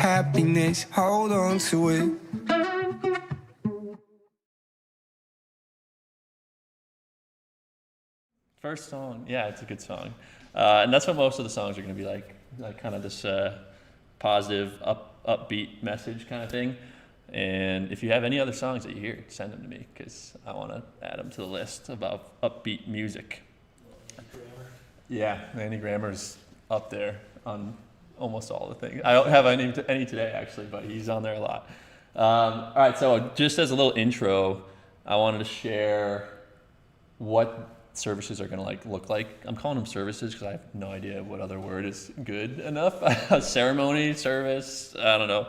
happiness, hold on to it. First song, yeah, it's a good song. And that's what most of the songs are going to be like kind of this positive, upbeat message kind of thing. And if you have any other songs that you hear, send them to me because I want to add them to the list about upbeat music. Yeah, Andy Grammer's up there on almost all the things. I don't have any today actually, but he's on there a lot. All right, so just as a little intro, I wanted to share what services are going to look like. I'm calling them services because I have no idea what other word is good enough. Ceremony, service, I don't know,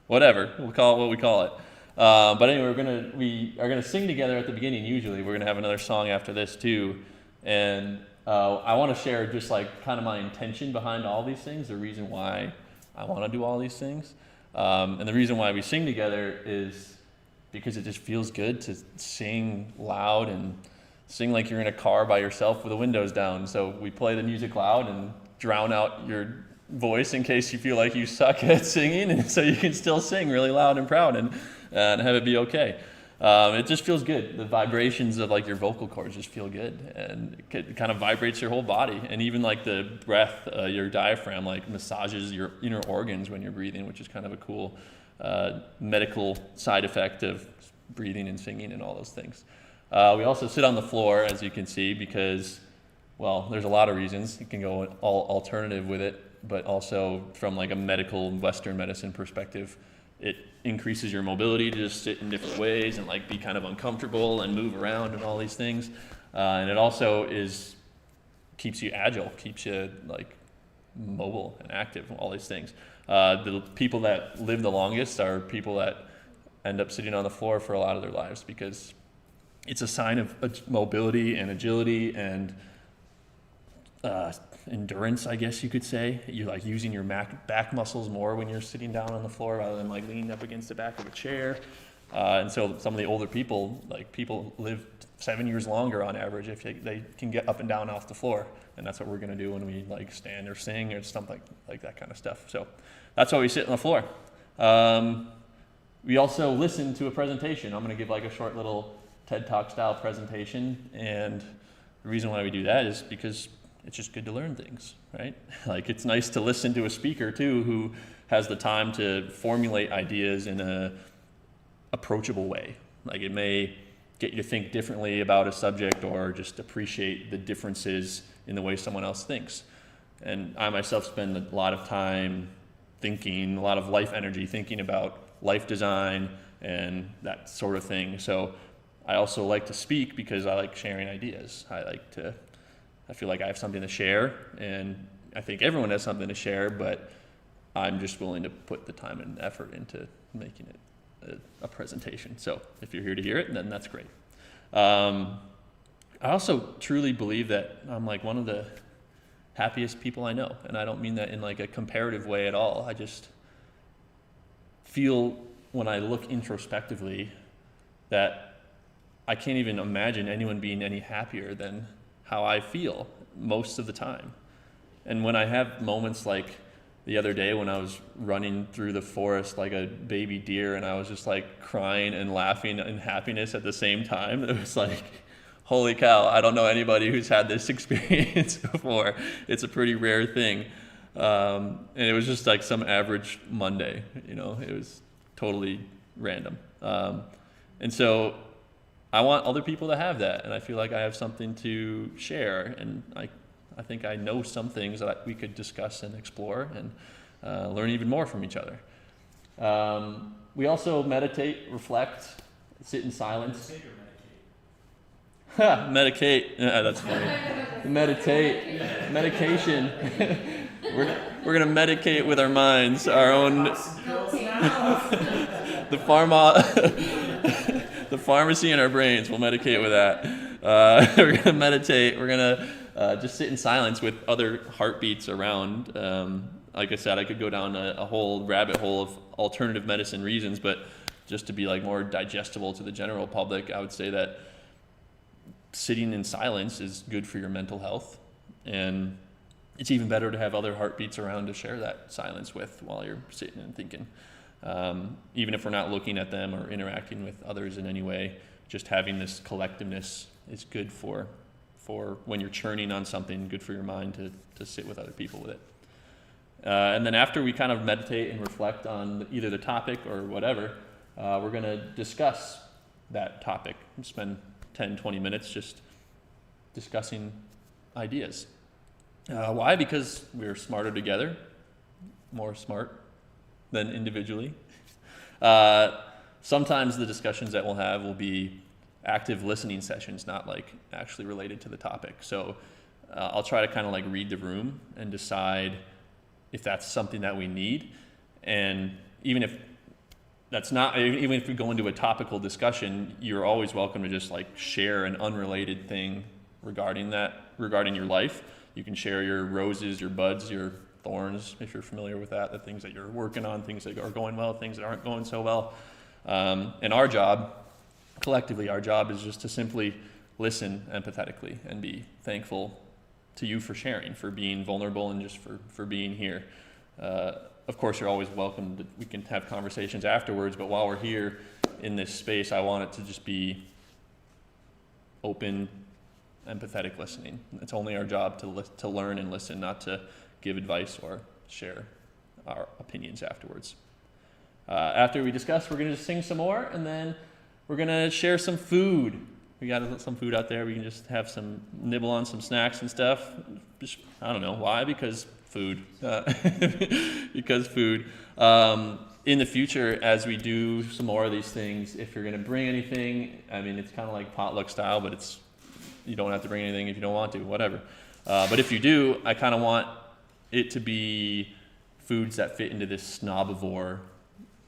whatever. We'll call it what we call it. But anyway, we are gonna sing together at the beginning. Usually, we're gonna have another song after this too, and I want to share just like kind of my intention behind all these things, the reason why I want to do all these things, and the reason why we sing together is because it just feels good to sing loud and sing like you're in a car by yourself with the windows down. So we play the music loud and drown out your voice in case you feel like you suck at singing, and so you can still sing really loud and proud and have it be okay. It just feels good. The vibrations of like your vocal cords just feel good, and it kind of vibrates your whole body. And even like the breath, your diaphragm like massages your inner organs when you're breathing, which is kind of a cool medical side effect of breathing and singing and all those things. We also sit on the floor, as you can see, because, well, there's a lot of reasons. You can go all alternative with it, but also from like a medical Western medicine perspective, it increases your mobility to just sit in different ways and like be kind of uncomfortable and move around and all these things. And it also keeps you agile, keeps you like mobile and active, all these things. The people that live the longest are people that end up sitting on the floor for a lot of their lives because it's a sign of mobility and agility and endurance, I guess you could say. You're like using your back muscles more when you're sitting down on the floor rather than like leaning up against the back of a chair. And so some of the older people live 7 years longer on average if they can get up and down off the floor. And that's what we're gonna do when we like stand or sing or something like that kind of stuff. So that's why we sit on the floor. We also listen to a presentation. I'm gonna give like a short little TED Talk style presentation, and the reason why we do that is because it's just good to learn things, right? Like it's nice to listen to a speaker too who has the time to formulate ideas in a approachable way. Like it may get you to think differently about a subject or just appreciate the differences in the way someone else thinks. And I myself spend a lot of time thinking, a lot of life energy thinking about life design and that sort of thing. So I also like to speak because I like sharing ideas. I feel like I have something to share, and I think everyone has something to share, but I'm just willing to put the time and effort into making it a presentation. So if you're here to hear it, then that's great. I also truly believe that I'm like one of the happiest people I know, and I don't mean that in like a comparative way at all. I just feel when I look introspectively that I can't even imagine anyone being any happier than how I feel most of the time. And when I have moments like the other day when I was running through the forest like a baby deer and I was just like crying and laughing in happiness at the same time, it was like, holy cow, I don't know anybody who's had this experience before. It's a pretty rare thing. And it was just like some average Monday, it was totally random. And so I want other people to have that, and I feel like I have something to share, and I think I know some things that we could discuss and explore and learn even more from each other. We also meditate, reflect, sit in silence. Medicate. Yeah, that's funny. Medication. We're gonna medicate with our minds, our own. The pharmacy in our brains will medicate with that. We're going to meditate. We're going to just sit in silence with other heartbeats around. Like I said, I could go down a whole rabbit hole of alternative medicine reasons, but just to be like more digestible to the general public, I would say that sitting in silence is good for your mental health. And it's even better to have other heartbeats around to share that silence with while you're sitting and thinking. Even if we're not looking at them or interacting with others in any way, just having this collectiveness is good for when you're churning on something, good for your mind to sit with other people with it. And then after we kind of meditate and reflect on either the topic or whatever, we're going to discuss that topic and spend 10, 20 minutes just discussing ideas. Why? Because we're smarter together, more smart than individually. Sometimes the discussions that we'll have will be active listening sessions, not like actually related to the topic. So I'll try to kind of like read the room and decide if that's something that we need. And even if we go into a topical discussion, you're always welcome to just like share an unrelated thing regarding your life. You can share your roses, your buds, your thorns, if you're familiar with that, the things that you're working on, things that are going well, things that aren't going so well. And our job, collectively, our job is just to simply listen empathetically and be thankful to you for sharing, for being vulnerable, and just for being here. Of course, you're always welcome. We can have conversations afterwards, but while we're here in this space, I want it to just be open, empathetic listening. It's only our job to learn and listen, not to give advice or share our opinions afterwards. After we discuss, we're going to just sing some more, and then we're going to share some food. We got some food out there. We can just have some nibble on some snacks and stuff. Just, I don't know why, because food. Because food. In the future, as we do some more of these things, if you're going to bring anything, I mean, it's kind of like potluck style, but you don't have to bring anything if you don't want to, whatever. But if you do, I kind of want it to be foods that fit into this snobivore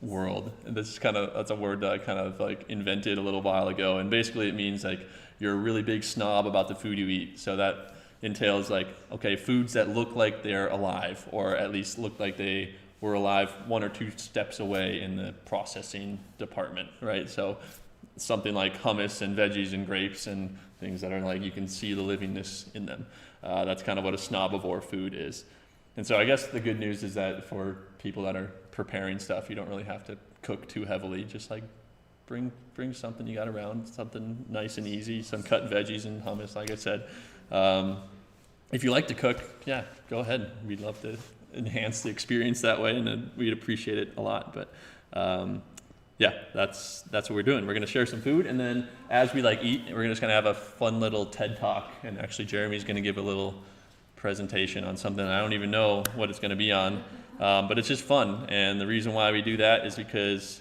world. And that's a word that I kind of like invented a little while ago. And basically it means like you're a really big snob about the food you eat. So that entails like, okay, foods that look like they're alive, or at least look like they were alive 1 or 2 steps away in the processing department, right? So something like hummus and veggies and grapes and things that are like, you can see the livingness in them. That's kind of what a snobivore food is. And so I guess the good news is that for people that are preparing stuff, you don't really have to cook too heavily. Just like bring something you got around, something nice and easy, some cut veggies and hummus, like I said. If you like to cook, yeah, go ahead. We'd love to enhance the experience that way, and we'd appreciate it a lot. But yeah, that's what we're doing. We're going to share some food, and then as we eat, we're just going to have a fun little TED Talk. And actually, Jeremy's going to give a little presentation on something I don't even know what it's going to be on, but it's just fun. And the reason why we do that is because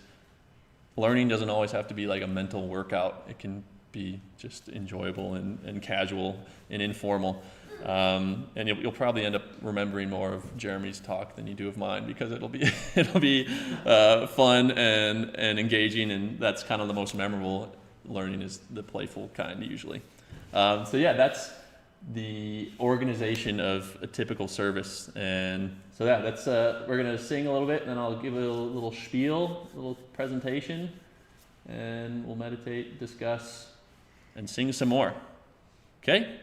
learning doesn't always have to be like a mental workout. It can be just enjoyable and casual and informal. And you'll probably end up remembering more of Jeremy's talk than you do of mine, because it'll be fun and engaging, and that's kind of the most memorable. Learning is the playful kind usually. So yeah, that's the organization of a typical service. And so yeah, that's we're gonna sing a little bit, and then I'll give a little spiel, a little presentation, and we'll meditate, discuss, and sing some more. Okay?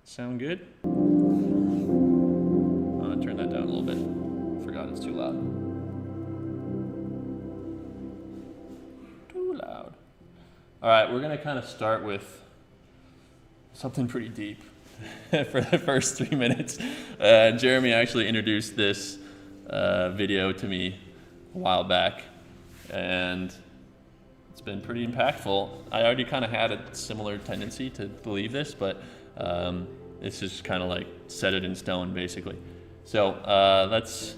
Sound good? I'll turn that down a little bit. Forgot it's too loud. Too loud. All right, we're going to kind of start with something pretty deep for the first 3 minutes. Jeremy actually introduced this video to me a while back, and it's been pretty impactful. I already kind of had a similar tendency to believe this, but it's just kind of like set it in stone, basically. So let's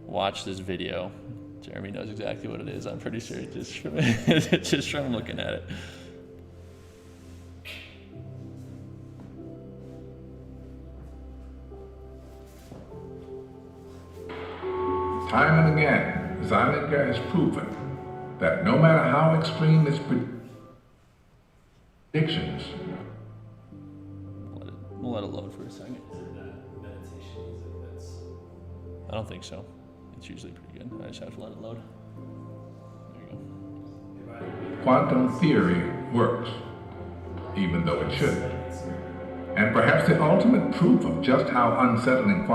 watch this video. Jeremy knows exactly what it is. I'm pretty sure just from looking at it. Time and again, Zeilinger has proven that no matter how extreme his predictions, We'll let it load for a second. I don't think so. It's usually pretty good. I just have to let it load. There you go. quantum theory works, even though it shouldn't. and perhaps the ultimate proof of just how unsettling It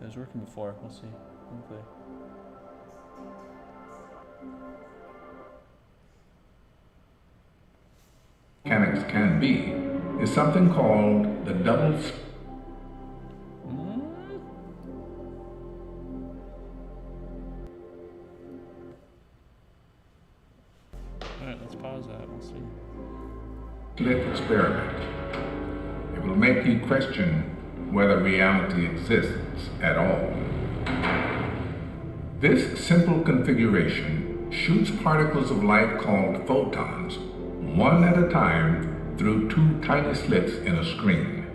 was working before. We'll see. Hopefully. mechanics can be is something called the double Alright, let's pause that. We'll see. slit experiment. It will make you question whether reality exists at all. This simple configuration shoots particles of light called photons, one at a time, through two tiny slits in a screen.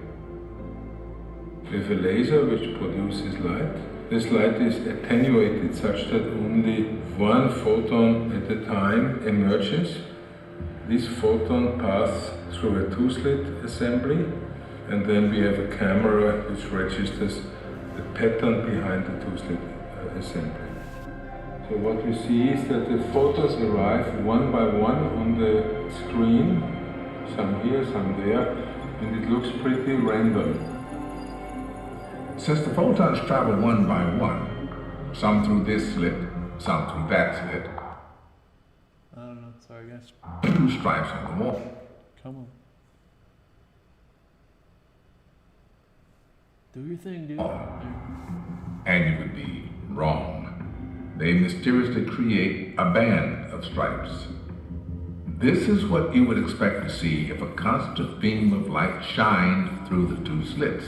With a laser which produces light, this light is attenuated such that only one photon at a time emerges. This photon passes through a two-slit assembly, and then we have a camera which registers the pattern behind the two-slit assembly. So what we see is that the photons arrive one by one on the screen, some here, some there, and it looks pretty random. Since the photons travel one by one, some through this slit, some through that slit, I don't know. Sorry, guys. two stripes on the wall. Come on. Do your thing, dude. And you would be wrong. They mysteriously create a band of stripes. This is what you would expect to see if a constant beam of light shined through the two slits.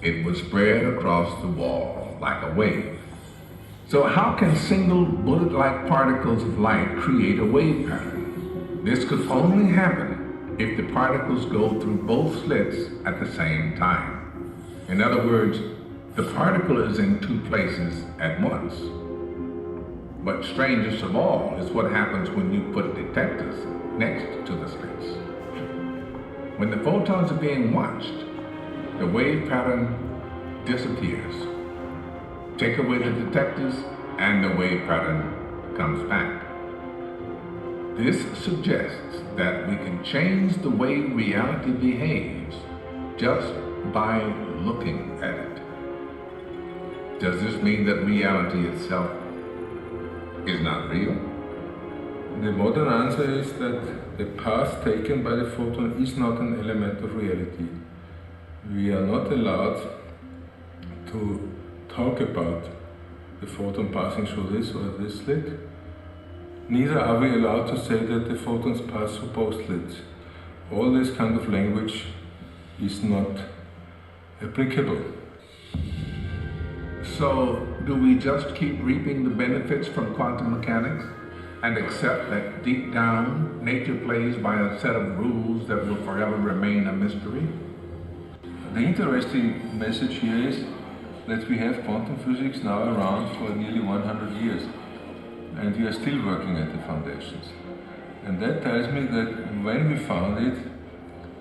It would spread across the wall like a wave. So how can single bullet-like particles of light create a wave pattern? This could only happen if the particles go through both slits at the same time. In other words, the particle is in two places at once. But strangest of all is what happens when you put detectors next to the slits. When the photons are being watched, the wave pattern disappears. Take away the detectors and the wave pattern comes back. This suggests that we can change the way reality behaves just by looking at it. Does this mean that reality itself is not real? The modern answer is that the path taken by the photon is not an element of reality. We are not allowed to talk about the photon passing through this or this slit. Neither are we allowed to say that the photons pass through both slits. All this kind of language is not applicable. So, do we just keep reaping the benefits from quantum mechanics and accept that deep down, nature plays by a set of rules that will forever remain a mystery? The interesting message here is that we have quantum physics now around for nearly 100 years, and we are still working at the foundations. And that tells me that when we found it,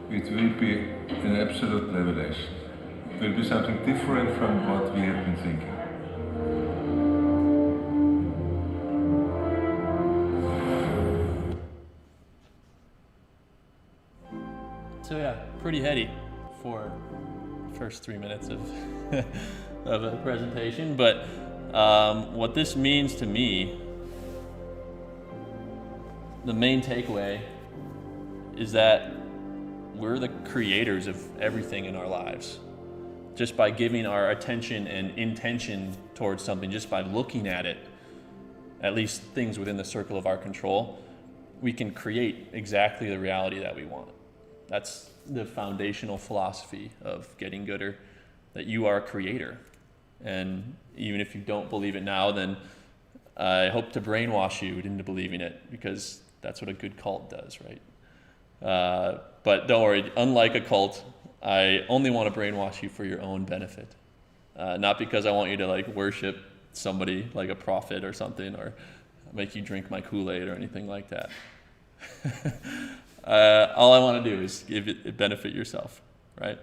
it will be an absolute revelation. It will be something different from what we have been thinking. So yeah, pretty heady for the first 3 minutes of of a presentation. But what this means to me, the main takeaway is that we're the creators of everything in our lives. Just by giving our attention and intention towards something, just by looking at it, at least things within the circle of our control, we can create exactly the reality that we want. That's the foundational philosophy of Getting Gooder, that you are a creator. And even if you don't believe it now, then I hope to brainwash you into believing it, because that's what a good cult does, right? But don't worry, unlike a cult, I only want to brainwash you for your own benefit. Not because I want you to like worship somebody like a prophet or something, or make you drink my Kool-Aid or anything like that. All I want to do is give it benefit yourself, right?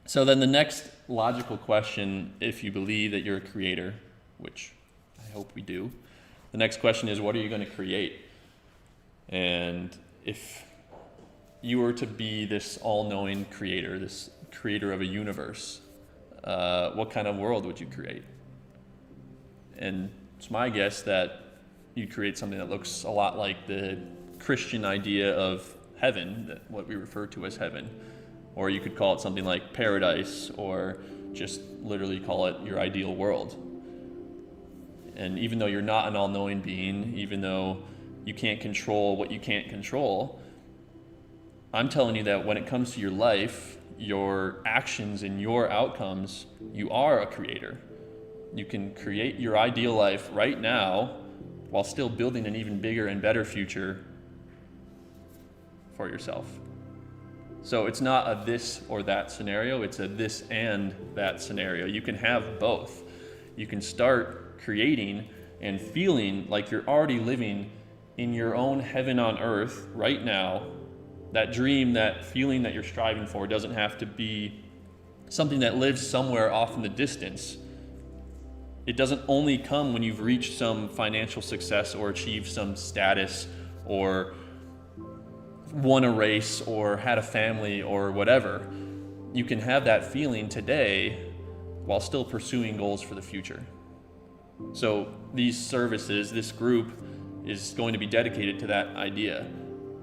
So then the next logical question, if you believe that you're a creator, which I hope we do, the next question is, what are you going to create? And if you were to be this all-knowing creator, this creator of a universe, what kind of world would you create? And it's my guess that you'd create something that looks a lot like the Christian idea of heaven, what we refer to as heaven. Or you could call it something like paradise, or just literally call it your ideal world. And even though you're not an all-knowing being, even though you can't control what you can't control, I'm telling you that when it comes to your life, your actions and your outcomes, you are a creator. You can create your ideal life right now while still building an even bigger and better future for yourself. So it's not a this or that scenario, it's a this and that scenario. You can have both. You can start creating and feeling like you're already living in your own heaven on earth right now. That dream, that feeling that you're striving for doesn't have to be something that lives somewhere off in the distance. It doesn't only come when you've reached some financial success or achieved some status or won a race or had a family or whatever. You can have that feeling today while still pursuing goals for the future. So these services, this group is going to be dedicated to that idea.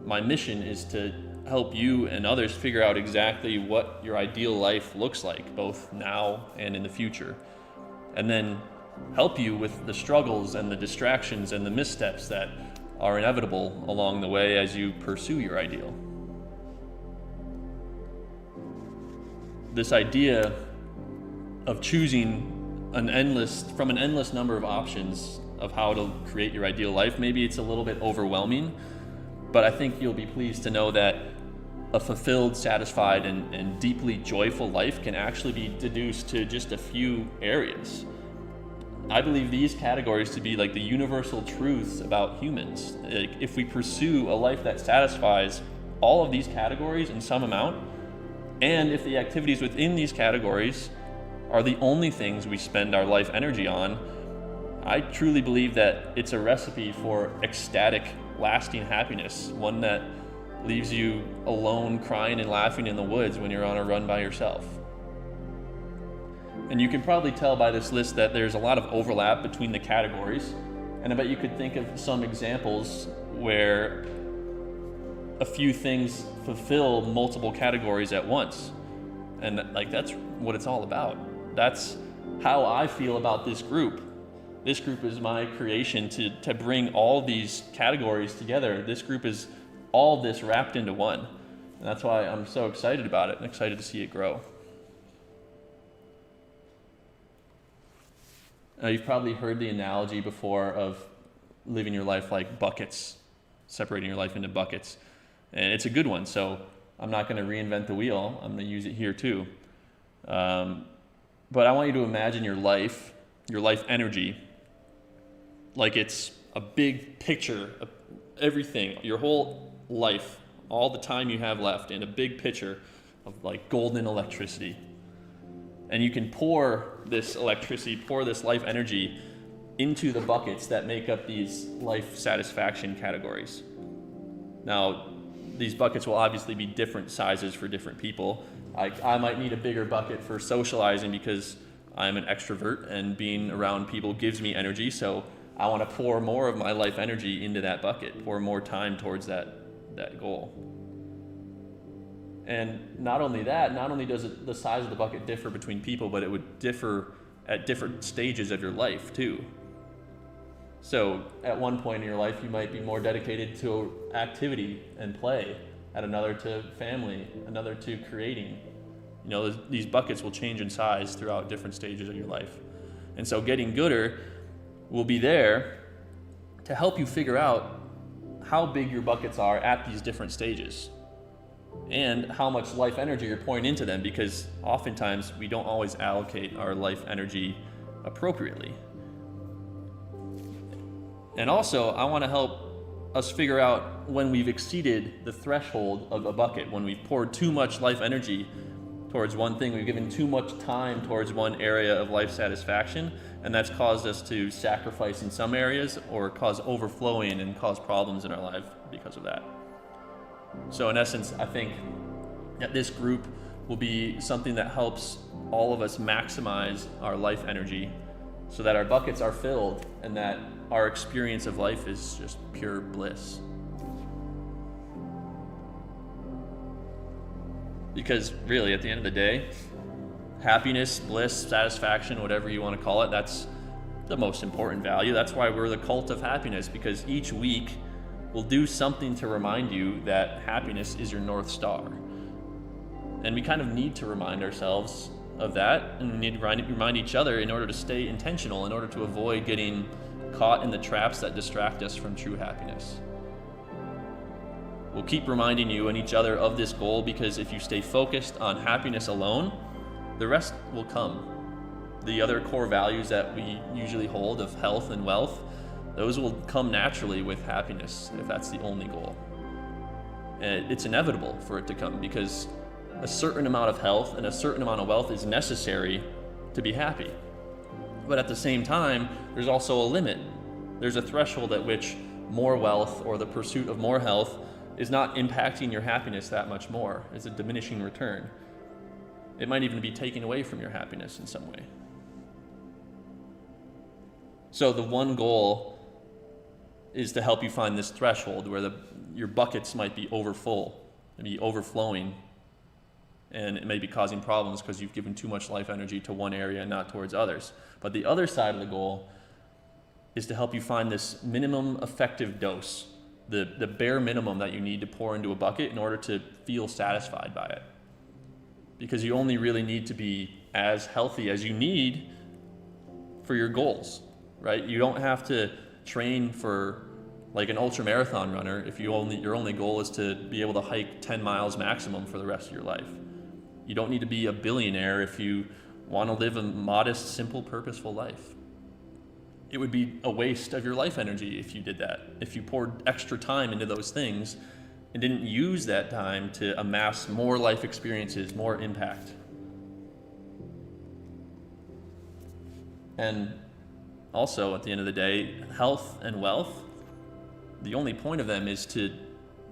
My mission is to help you and others figure out exactly what your ideal life looks like, both now and in the future. And then help you with the struggles and the distractions and the missteps that are inevitable along the way as you pursue your ideal. This idea of choosing from an endless number of options of how to create your ideal life, maybe it's a little bit overwhelming, but I think you'll be pleased to know that a fulfilled, satisfied, and deeply joyful life can actually be deduced to just a few areas. I believe these categories to be like the universal truths about humans. Like, if we pursue a life that satisfies all of these categories in some amount, and if the activities within these categories are the only things we spend our life energy on, I truly believe that it's a recipe for ecstatic, lasting happiness, one that leaves you alone crying and laughing in the woods when you're on a run by yourself. And you can probably tell by this list that there's a lot of overlap between the categories, and I bet you could think of some examples where a few things fulfill multiple categories at once. And like, that's what it's all about. That's how I feel about this group. This group is my creation to bring all these categories together. This group is all this wrapped into one. And that's why I'm so excited about it and excited to see it grow. You've probably heard the analogy before of living your life like buckets, separating your life into buckets. And it's a good one, so I'm not going to reinvent the wheel. I'm going to use it here too. But I want you to imagine your life energy, like it's a big picture of everything, your whole life, all the time you have left, in a big picture of like golden electricity. And you can pour this electricity, pour this life energy into the buckets that make up these life satisfaction categories. Now, these buckets will obviously be different sizes for different people. I might need a bigger bucket for socializing because I'm an extrovert and being around people gives me energy, so I want to pour more of my life energy into that bucket, pour more time towards that goal. And not only does the size of the bucket differ between people, but it would differ at different stages of your life too. So at one point in your life, you might be more dedicated to activity and play, at another to family, another to creating. You know, these buckets will change in size throughout different stages of your life. And so Getting Gooder will be there to help you figure out how big your buckets are at these different stages and how much life energy you're pouring into them, because oftentimes we don't always allocate our life energy appropriately. And also, I want to help us figure out when we've exceeded the threshold of a bucket, when we've poured too much life energy towards one thing, we've given too much time towards one area of life satisfaction, and that's caused us to sacrifice in some areas or cause overflowing and cause problems in our life because of that. So in essence, I think that this group will be something that helps all of us maximize our life energy so that our buckets are filled and that our experience of life is just pure bliss. Because really, at the end of the day, happiness, bliss, satisfaction, whatever you want to call it, that's the most important value. That's why we're the cult of happiness, because each week we'll do something to remind you that happiness is your North Star. And we kind of need to remind ourselves of that, and we need to remind each other in order to stay intentional, in order to avoid getting caught in the traps that distract us from true happiness. We'll keep reminding you and each other of this goal, because if you stay focused on happiness alone, the rest will come. The other core values that we usually hold of health and wealth, those will come naturally with happiness if that's the only goal. And it's inevitable for it to come, because a certain amount of health and a certain amount of wealth is necessary to be happy. But at the same time, there's also a limit. There's a threshold at which more wealth or the pursuit of more health is not impacting your happiness that much more. It's a diminishing return. It might even be taking away from your happiness in some way. So the one goal is to help you find this threshold where your buckets might be overfull, maybe overflowing, and it may be causing problems because you've given too much life energy to one area and not towards others. But the other side of the goal is to help you find this minimum effective dose, the bare minimum that you need to pour into a bucket in order to feel satisfied by it. Because you only really need to be as healthy as you need for your goals, right? You don't have to train for like an ultra marathon runner if your only goal is to be able to hike 10 miles maximum for the rest of your life. You don't need to be a billionaire if you want to live a modest, simple, purposeful life. It would be a waste of your life energy if you did that, if you poured extra time into those things and didn't use that time to amass more life experiences, more impact. And also, at the end of the day, health and wealth, the only point of them is to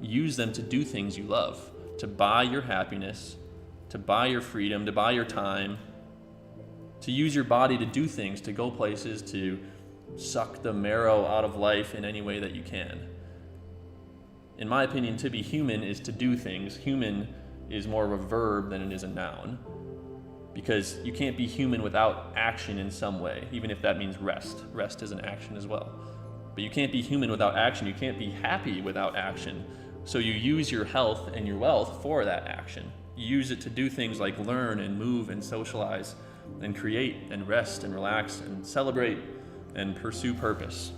use them to do things you love, to buy your happiness, to buy your freedom, to buy your time, to use your body to do things, to go places, to suck the marrow out of life in any way that you can. In my opinion, to be human is to do things. Human is more of a verb than it is a noun, because you can't be human without action in some way, even if that means rest. Rest is an action as well. But you can't be human without action. You can't be happy without action. So you use your health and your wealth for that action. You use it to do things like learn and move and socialize and create and rest and relax and celebrate and pursue purpose.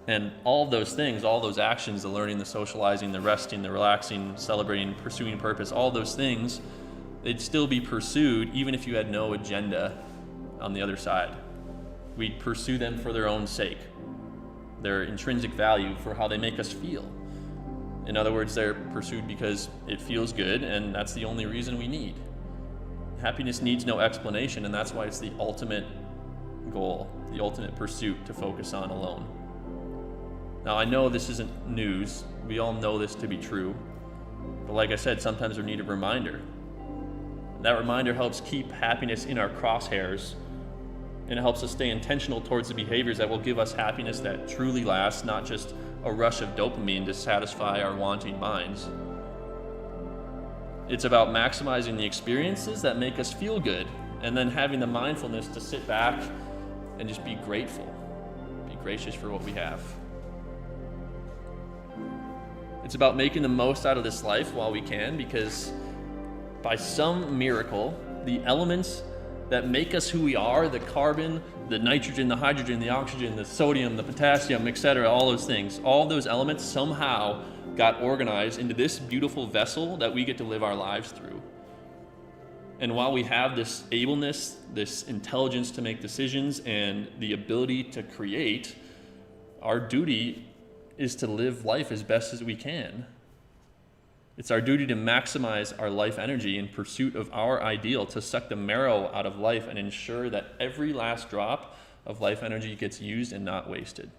And all of those things, all those actions, the learning, the socializing, the resting, the relaxing, celebrating, pursuing purpose, all those things, they'd still be pursued even if you had no agenda on the other side. We'd pursue them for their own sake, their intrinsic value for how they make us feel. In other words, they're pursued because it feels good, and that's the only reason we need. Happiness needs no explanation, and that's why it's the ultimate goal, the ultimate pursuit to focus on alone. Now, I know this isn't news. We all know this to be true. But like I said, sometimes we need a reminder. That reminder helps keep happiness in our crosshairs, and it helps us stay intentional towards the behaviors that will give us happiness that truly lasts, not just a rush of dopamine to satisfy our wanting minds. It's about maximizing the experiences that make us feel good, and then having the mindfulness to sit back and just be grateful, be gracious for what we have. It's about making the most out of this life while we can, because by some miracle, the elements that make us who we are, the carbon, the nitrogen, the hydrogen, the oxygen, the sodium, the potassium, etc., all those things, all those elements somehow got organized into this beautiful vessel that we get to live our lives through. And while we have this ableness, this intelligence to make decisions, and the ability to create, our duty is to live life as best as we can. It's our duty to maximize our life energy in pursuit of our ideal, to suck the marrow out of life and ensure that every last drop of life energy gets used and not wasted.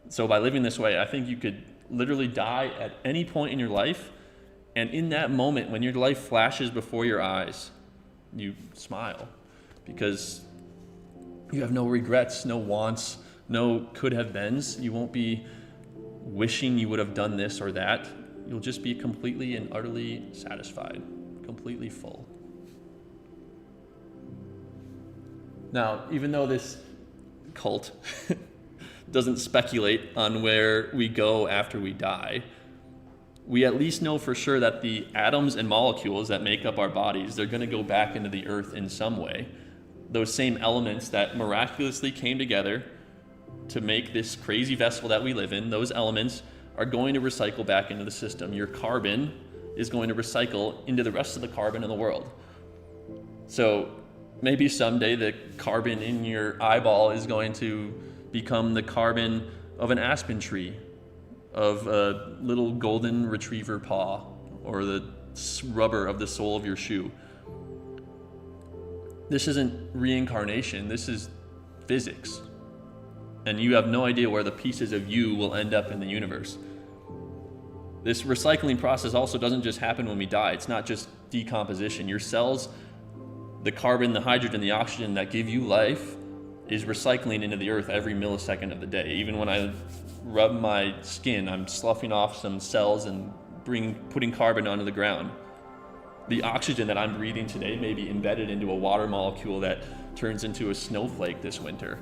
So by living this way, I think you could literally die at any point in your life, and in that moment when your life flashes before your eyes, you smile because you have no regrets, no wants, no could have beens. You won't be wishing you would have done this or that. You'll just be completely and utterly satisfied, completely full. Now, even though this cult doesn't speculate on where we go after we die, we at least know for sure that the atoms and molecules that make up our bodies, they're going to go back into the earth in some way. Those same elements that miraculously came together to make this crazy vessel that we live in, those elements are going to recycle back into the system. Your carbon is going to recycle into the rest of the carbon in the world. So maybe someday the carbon in your eyeball is going to become the carbon of an aspen tree, of a little golden retriever paw, or the rubber of the sole of your shoe. This isn't reincarnation, this is physics. And you have no idea where the pieces of you will end up in the universe. This recycling process also doesn't just happen when we die. It's not just decomposition. Your cells, the carbon, the hydrogen, the oxygen that give you life is recycling into the earth every millisecond of the day. Even when I rub my skin, I'm sloughing off some cells and putting carbon onto the ground. The oxygen that I'm breathing today may be embedded into a water molecule that turns into a snowflake this winter.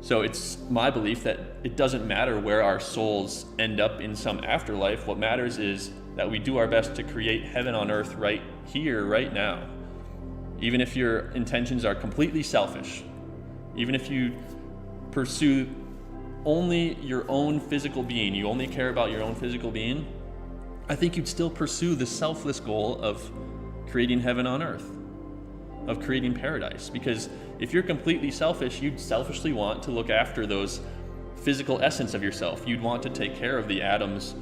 So it's my belief that it doesn't matter where our souls end up in some afterlife. What matters is that we do our best to create heaven on earth right here, right now. Even if your intentions are completely selfish, even if you pursue only your own physical being, you only care about your own physical being, I think you'd still pursue the selfless goal of creating heaven on earth, of creating paradise. Because if you're completely selfish, you'd selfishly want to look after those physical essence of yourself. You'd want to take care of the atoms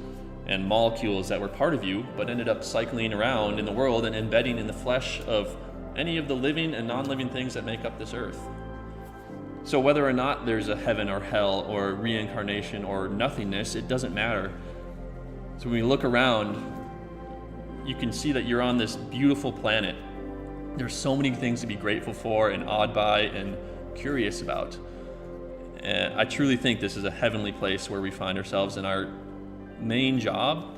and molecules that were part of you, but ended up cycling around in the world and embedding in the flesh of any of the living and non-living things that make up this earth. So whether or not there's a heaven or hell or reincarnation or nothingness, it doesn't matter. So when you look around, you can see that you're on this beautiful planet. There's so many things to be grateful for and awed by and curious about. And I truly think this is a heavenly place where we find ourselves, and our main job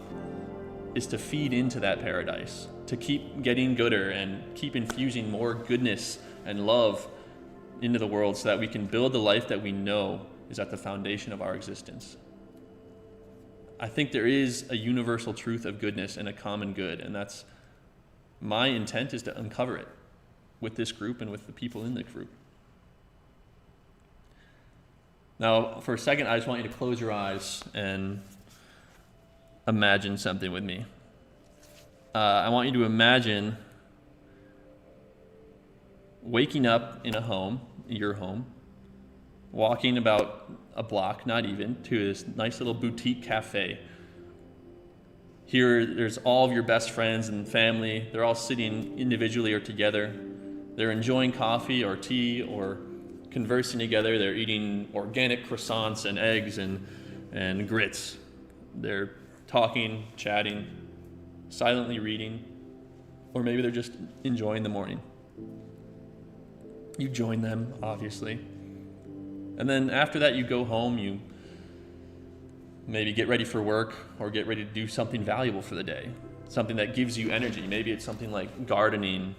is to feed into that paradise, to keep getting gooder and keep infusing more goodness and love into the world so that we can build the life that we know is at the foundation of our existence. I think there is a universal truth of goodness and a common good, and that's my intent is to uncover it with this group and with the people in the group. Now, for a second, I just want you to close your eyes and imagine something with me. I want you to imagine waking up in a home, your home, walking about a block, not even, to this nice little boutique cafe. Here, there's all of your best friends and family. They're all sitting individually or together. They're enjoying coffee or tea or conversing together. They're eating organic croissants and eggs and grits. They're talking, chatting, silently reading, or maybe they're just enjoying the morning. You join them, obviously. And then after that, you go home, you maybe get ready for work or get ready to do something valuable for the day, something that gives you energy. Maybe it's something like gardening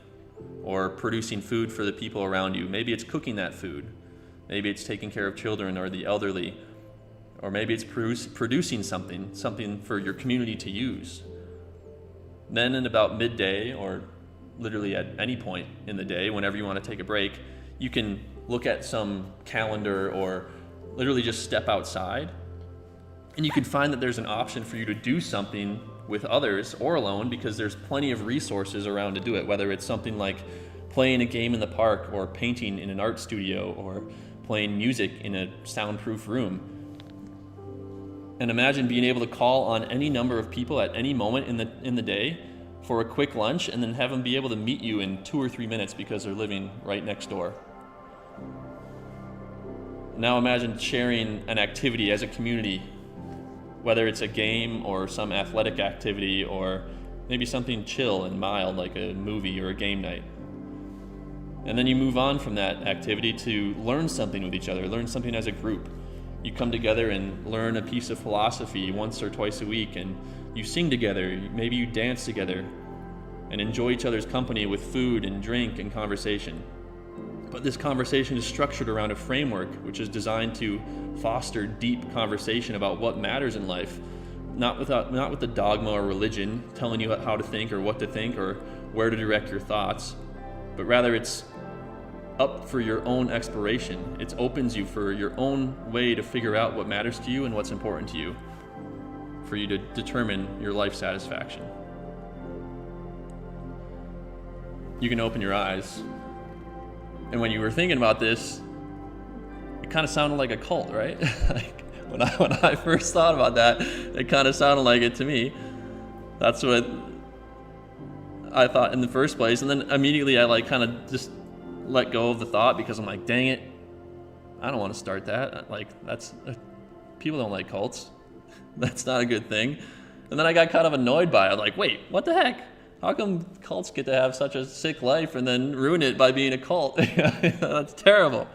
or producing food for the people around you. Maybe it's cooking that food. Maybe it's taking care of children or the elderly. Or maybe it's producing something for your community to use. Then at about midday, or literally at any point in the day, whenever you want to take a break, you can look at some calendar or literally just step outside, and you can find that there's an option for you to do something with others or alone, because there's plenty of resources around to do it, whether it's something like playing a game in the park or painting in an art studio or playing music in a soundproof room. And imagine being able to call on any number of people at any moment in the day for a quick lunch, and then have them be able to meet you in 2 or 3 minutes because they're living right next door. Now imagine sharing an activity as a community, whether it's a game or some athletic activity or maybe something chill and mild like a movie or a game night. And then you move on from that activity to learn something with each other, learn something as a group. You come together and learn a piece of philosophy once or twice a week, and you sing together, maybe you dance together, and enjoy each other's company with food and drink and conversation. But this conversation is structured around a framework which is designed to foster deep conversation about what matters in life, not with the dogma or religion telling you how to think or what to think or where to direct your thoughts, but rather it's up for your own exploration. It opens you for your own way to figure out what matters to you and what's important to you, for you to determine your life satisfaction. You can open your eyes. And when you were thinking about this, it kind of sounded like a cult, right? Like when I first thought about that, it kind of sounded like it to me. That's what I thought in the first place. And then immediately I kind of just let go of the thought because I'm like, dang it, I don't want to start that. Like people don't like cults. That's not a good thing. And then I got kind of annoyed by it. Like, wait, what the heck? How come cults get to have such a sick life and then ruin it by being a cult? That's terrible.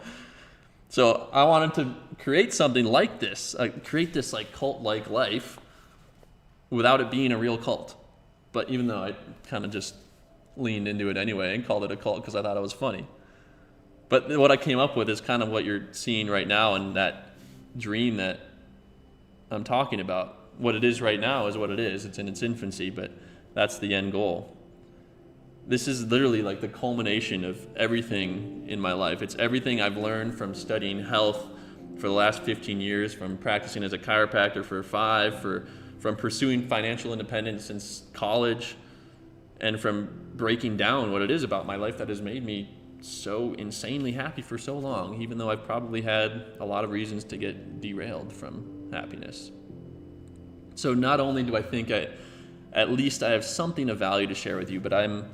So I wanted to create something like this, create this like cult-like life without it being a real cult. But even though I kind of just leaned into it anyway and called it a cult because I thought it was funny. But what I came up with is kind of what you're seeing right now, and that dream that I'm talking about. What it is right now is what it is. It's in its infancy, but that's the end goal. This is literally like the culmination of everything in my life. It's everything I've learned from studying health for the last 15 years, from practicing as a chiropractor for 5, from pursuing financial independence since college, and from breaking down what it is about my life that has made me so insanely happy for so long, even though I've probably had a lot of reasons to get derailed from happiness. So not only do I think at least I have something of value to share with you, but I'm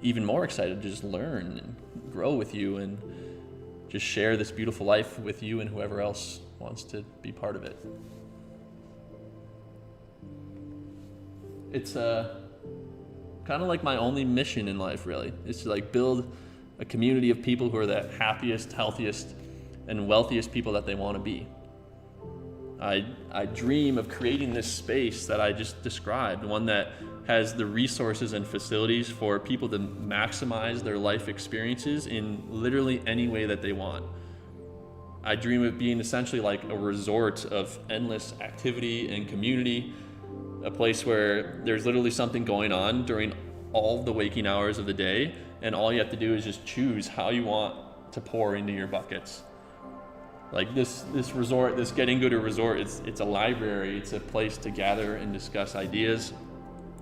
even more excited to just learn and grow with you and just share this beautiful life with you and whoever else wants to be part of it. It's kind of like my only mission in life, really, is to like build a community of people who are the happiest, healthiest, and wealthiest people that they want to be. I dream of creating this space that I just described, one that has the resources and facilities for people to maximize their life experiences in literally any way that they want. I dream of being essentially like a resort of endless activity and community, a place where there's literally something going on during all the waking hours of the day, and all you have to do is just choose how you want to pour into your buckets. Like this resort, this Getting Gooder resort, it's a library, it's a place to gather and discuss ideas.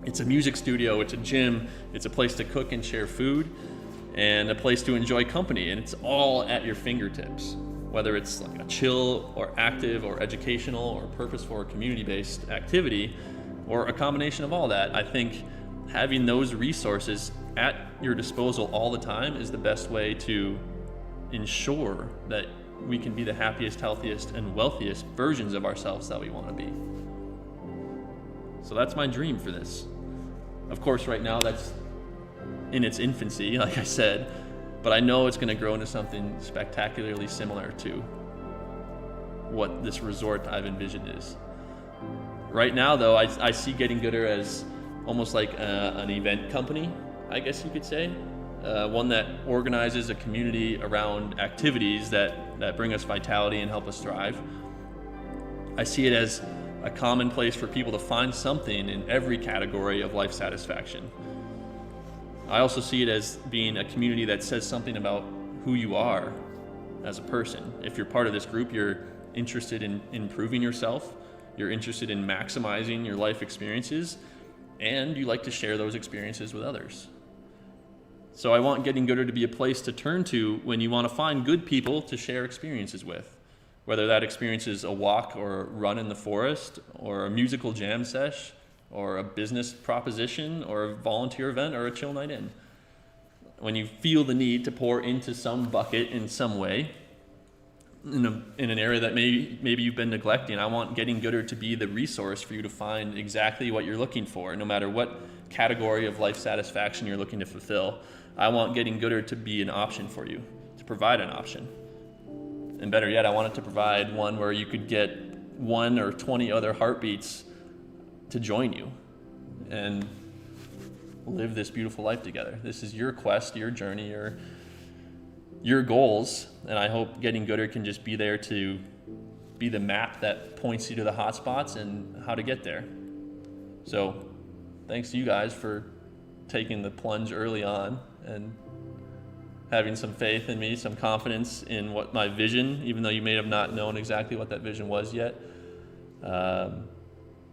It's a music studio, it's a gym, it's a place to cook and share food, and a place to enjoy company, and it's all at your fingertips. Whether it's like a chill or active or educational or purposeful or community-based activity, or a combination of all that, I think having those resources at your disposal all the time is the best way to ensure that we can be the happiest, healthiest, and wealthiest versions of ourselves that we want to be. So that's my dream for this. Of course, right now that's in its infancy, like I said, but I know it's going to grow into something spectacularly similar to what this resort I've envisioned is. Right now, though, I see Getting Gooder as almost like an event company, I guess you could say. One that organizes a community around activities that bring us vitality and help us thrive. I see it as a common place for people to find something in every category of life satisfaction. I also see it as being a community that says something about who you are as a person. If you're part of this group, you're interested in improving yourself, you're interested in maximizing your life experiences, and you like to share those experiences with others. So I want Getting Gooder to be a place to turn to when you want to find good people to share experiences with, whether that experience is a walk or a run in the forest, or a musical jam sesh, or a business proposition, or a volunteer event, or a chill night in. When you feel the need to pour into some bucket in some way, in an area that maybe you've been neglecting. I want Getting Gooder to be the resource for you to find exactly what you're looking for, no matter what category of life satisfaction you're looking to fulfill. I want Getting Gooder to be an option for you, to provide an option. And better yet, I want it to provide one where you could get 1 or 20 other heartbeats to join you and live this beautiful life together. This is your quest, your journey, your goals, and I hope Getting Gooder can just be there to be the map that points you to the hot spots and how to get there. So thanks to you guys for taking the plunge early on and having some faith in me, some confidence in what my vision, even though you may have not known exactly what that vision was yet.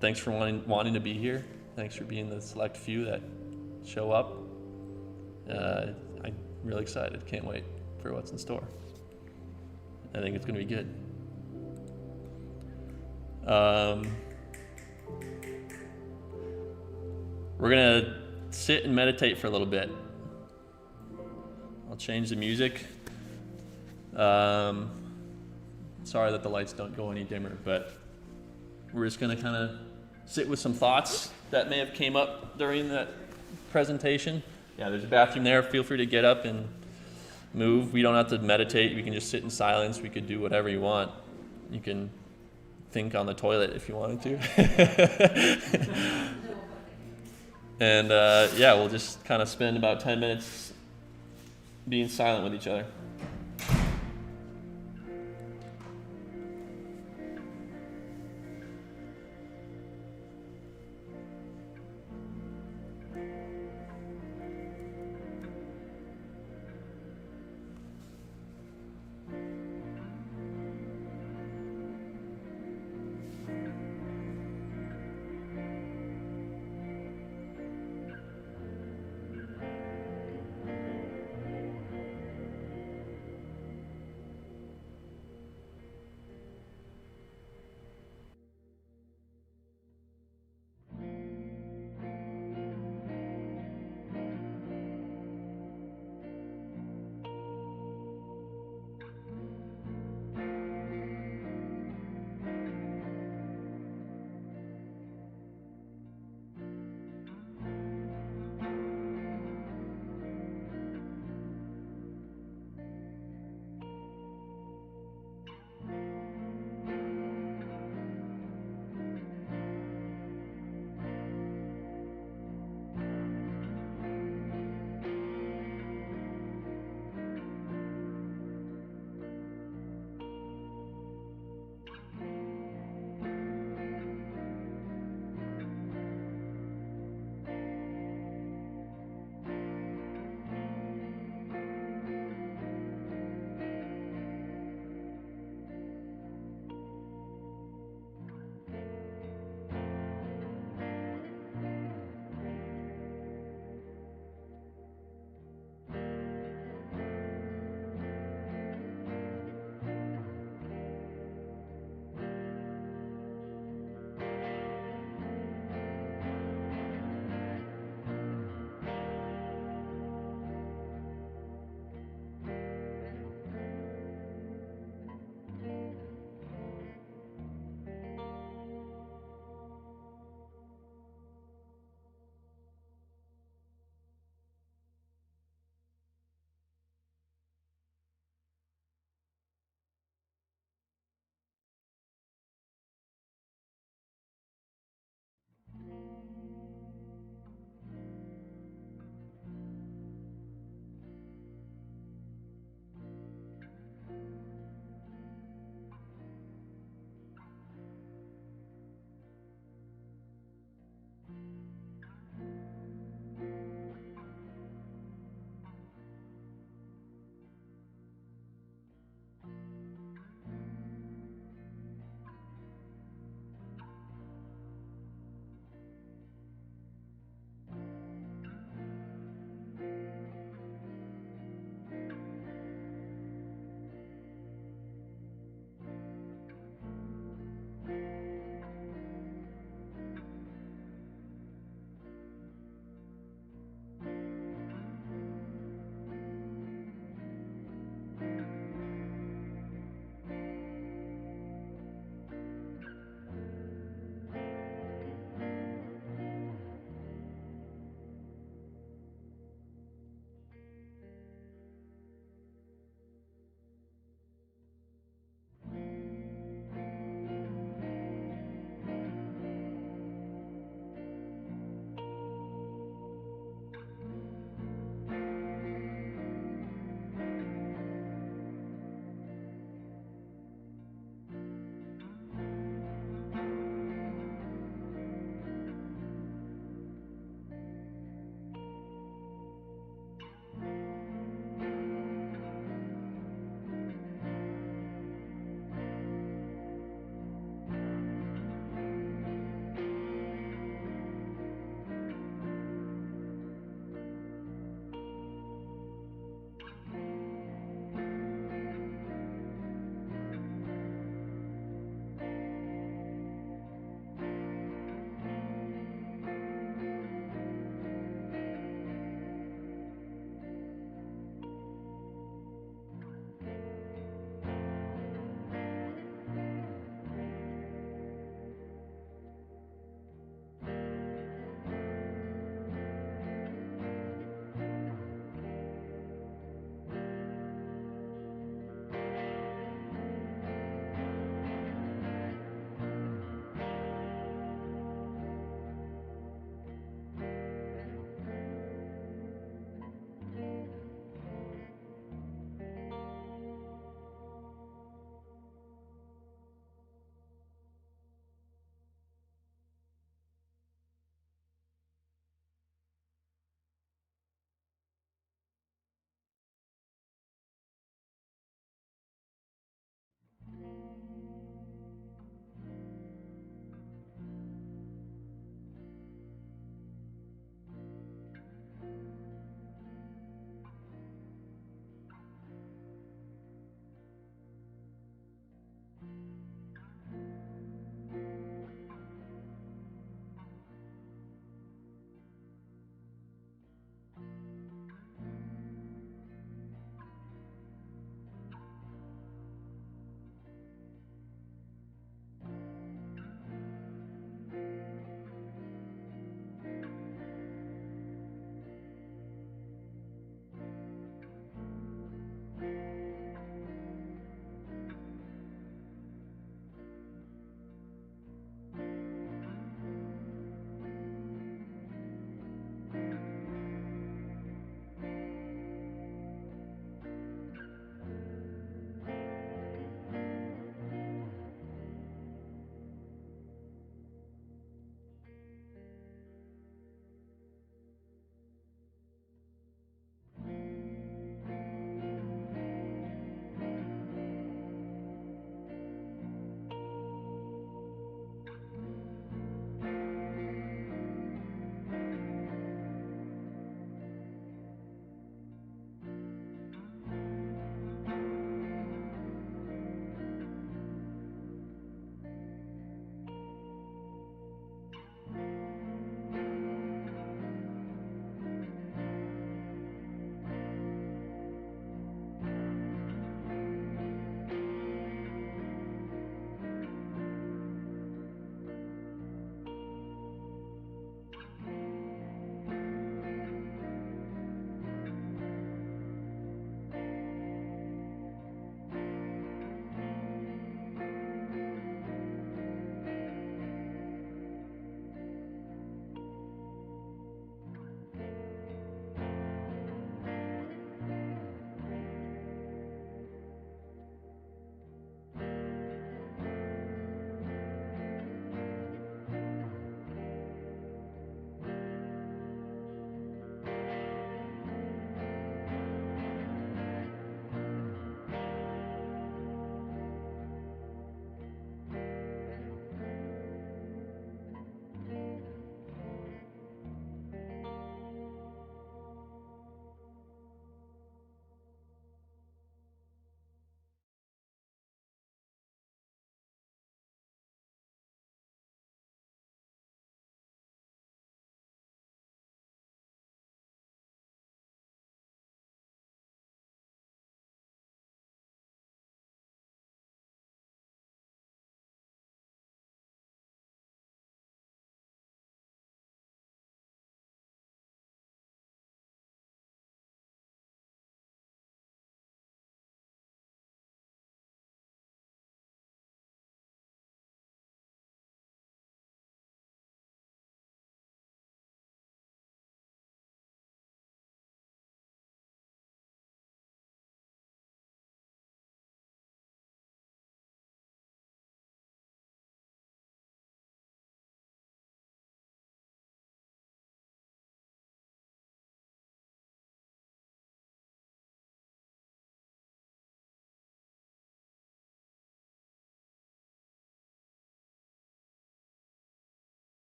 Thanks for wanting to be here. Thanks for being the select few that show up. I'm really excited. Can't wait for what's in store. I think it's going to be good. We're going to sit and meditate for a little bit. I'll change the music. Sorry that the lights don't go any dimmer, but we're just going to kind of sit with some thoughts that may have came up during that presentation. Yeah, there's a bathroom there. Feel free to get up and move. We don't have to meditate. We can just sit in silence. We could do whatever you want. You can think on the toilet if you wanted to. And yeah, we'll just kind of spend about 10 minutes being silent with each other.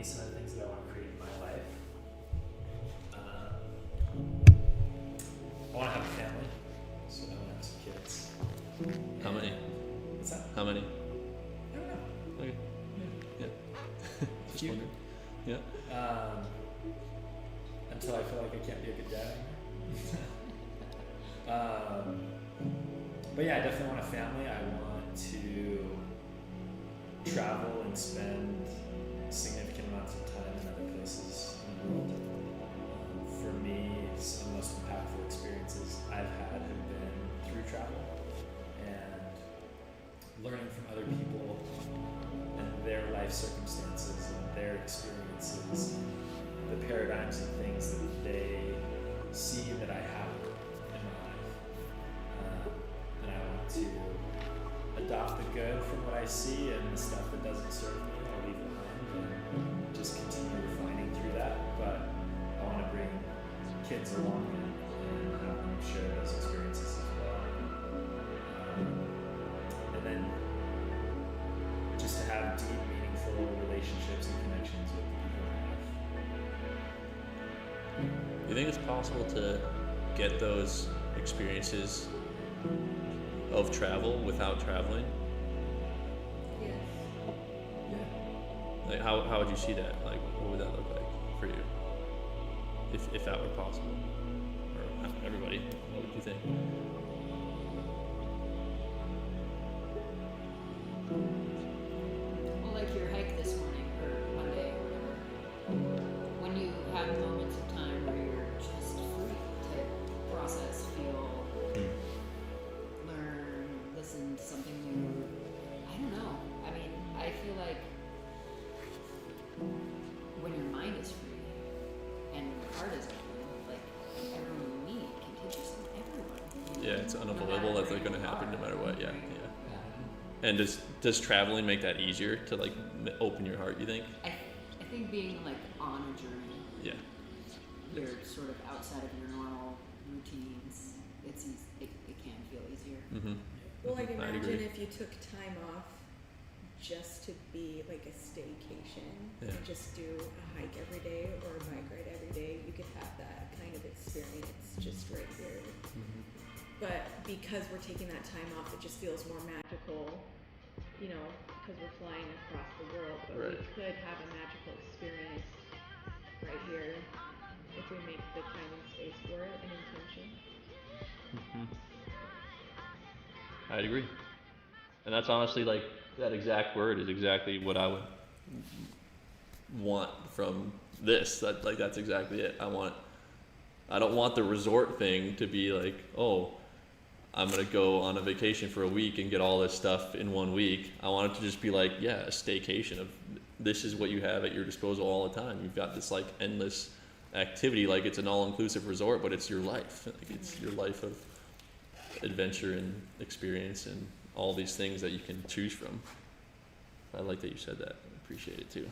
Some of the things that I want to create in my life. I want to have a family, so I want to have some kids. How many? What's that? How many? I don't know. Okay. Yeah. Just Cute. wondering. Yeah. Until I feel like I can't be a good dad anymore. But yeah, I definitely want a family. I want to travel and spend significant amounts of time in other places in the world. For me, some of the most impactful experiences I've had have been through travel and learning from other people and their life circumstances and their experiences, the paradigms and things that they see that I have in my life. And I want to adopt the good from what I see, and the stuff that doesn't serve me, I'll leave behind and just continue refining through that. But I want to bring kids along and have them share those experiences as well. And then just to have deep, meaningful relationships and connections with the people in my life. Do you think it's possible to get those experiences of travel without traveling? Yes. Yeah. Like how would you see that? Like what would that look like for you? If that were possible? Or everybody, what would you think? Well, like your hike this morning or Monday or whatever. When you have moments of time where you're just free to process, feel, learn, listen to something new. I don't know. I mean, I feel like when your mind is free and your heart is open, like everyone you meet can teach you something. Everyone. Yeah, it's No unavoidable matter that they're where gonna you happen no are, matter what. Yeah, right? yeah. And does traveling make that easier to like open your heart? You think? I think being like on a journey, Yeah. you're sort of outside of your normal routines. It can feel easier. Mm-hmm. Well, like I'd imagine agree. if you took time off just to be like a staycation Yeah. and just do a hike every day or a bike ride every day. You could have that kind of experience just right here. Mm-hmm. But because we're taking that time off, it just feels more magical, you know, because we're flying across the world. But Right. we could have a magical experience right here if we make the time and space for it and intention. I'd agree. And that's honestly like that exact word is exactly what I would want from this. That's exactly it. I don't want the resort thing to be like, oh, I'm gonna go on a vacation for a week and get all this stuff in 1 week. I want it to just be like, yeah, a staycation of this is what you have at your disposal all the time. You've got this like endless activity, like it's an all-inclusive resort, but it's your life. Like it's your life of adventure and experience and all these things that you can choose from. I like that you said that. I appreciate it too.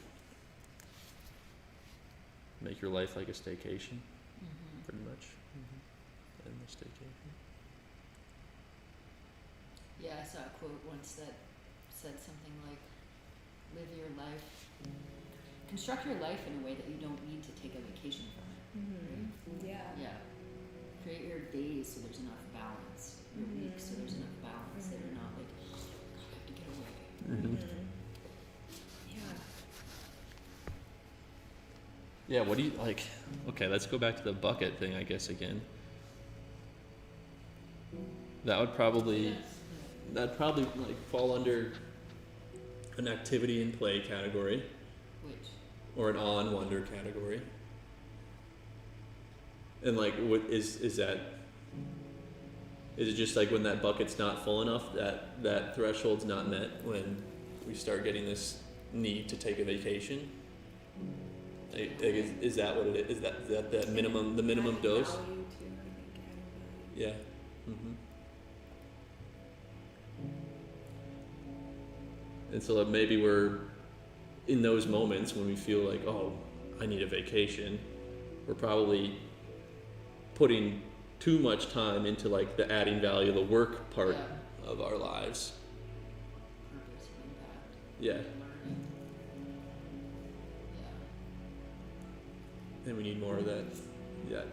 Make your life like a staycation, pretty much. And the staycation. Yeah, I saw a quote once that said something like, live your life, construct your life in a way that you don't need to take a vacation from it. Yeah. Yeah. Create your days so there's enough balance, your weeks so there's enough balance that you're not like, oh, I have to get away. Yeah. Yeah, what do you like? Okay, let's go back to the bucket thing, I guess, again. That'd probably like fall under an activity and play category, Which, or an awe and wonder category. And like, what is that? Is it just like when that bucket's not full enough, that threshold's not met when we start getting this need to take a vacation? Like, is that what it is? Is that the minimum, the minimum Adding dose? value too, I think, adding value. Yeah. And so like, maybe we're in those moments when we feel like, oh, I need a vacation, we're probably putting too much time into like the adding value, the work part Yeah. of our lives. purpose and impact. Yeah. Learning. Yeah. And we need more of that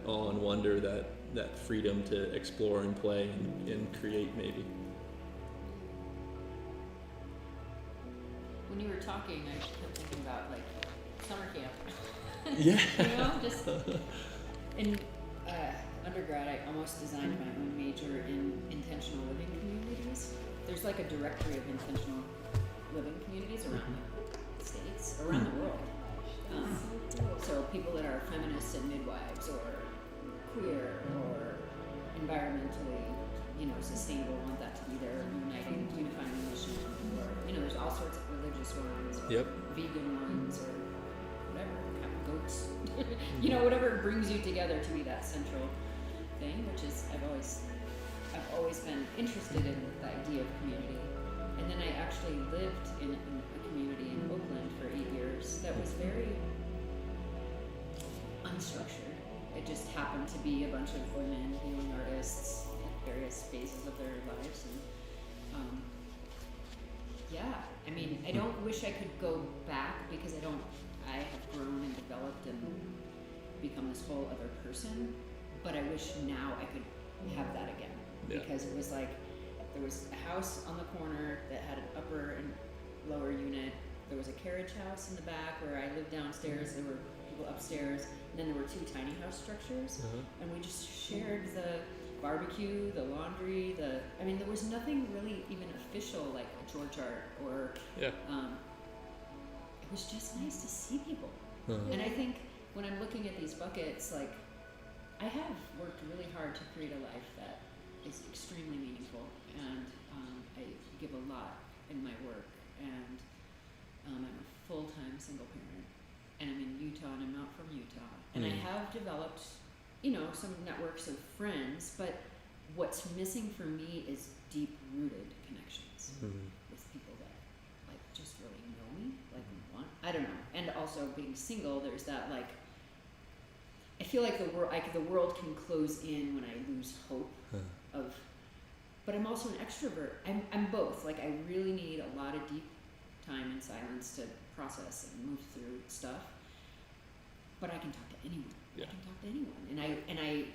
awe and wonder, that freedom to explore and play and create maybe. When you were talking, I kept thinking about like summer camp. Yeah. You know, just in undergrad, I almost designed my own major in intentional living communities. There's like a directory of intentional living communities around the states, around the world. So people that are feminists and midwives, or queer, or environmentally, sustainable, want that to be their unifying mission. Or there's all sorts of religious ones, or Yep. vegan ones, or whatever, goats. Whatever brings you together to be that central thing, which is I've always been interested in the idea of community. And then I actually lived in a community in Oakland for 8 years that was very unstructured. It just happened to be a bunch of women, healing artists, at various phases of their lives, and I don't wish I could go back, because I have grown and developed and become this whole other person, but I wish now I could have that again. Yeah. Because it was like, there was a house on the corner that had an upper and lower unit. There was a carriage house in the back where I lived downstairs. There were people upstairs. And then there were 2 tiny house structures. And we just shared the barbecue, the laundry, there was nothing really even official like a church art or, Yeah. it was just nice to see people. And I think when I'm looking at these buckets, like, I have worked really hard to create a life that is extremely meaningful, and I give a lot in my work, and I'm a full-time single parent, and I'm in Utah, and I'm not from Utah, and I have developed, some networks of friends, but what's missing for me is deep-rooted connections with people that, like, just really know me, like, I don't know, and also being single, there's that, like, I feel like the world can close in when I lose hope of, but I'm also an extrovert. I'm both. Like, I really need a lot of deep time and silence to process and move through stuff. But I can talk to anyone. Yeah. I can talk to anyone, and I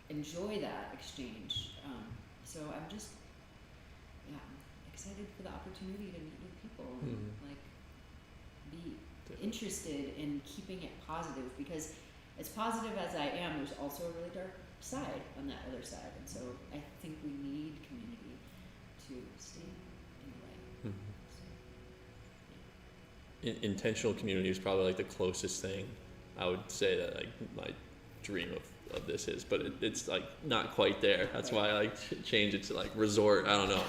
enjoy that exchange. So I'm just, excited for the opportunity to meet new people and like be interested in keeping it positive, because as positive as I am, there's also a really dark side on that other side, and so I think we need community to stay in the light. Intentional community is probably like the closest thing I would say that like my dream of this is, but it's like not quite there. That's why I like change it to like resort. I don't know.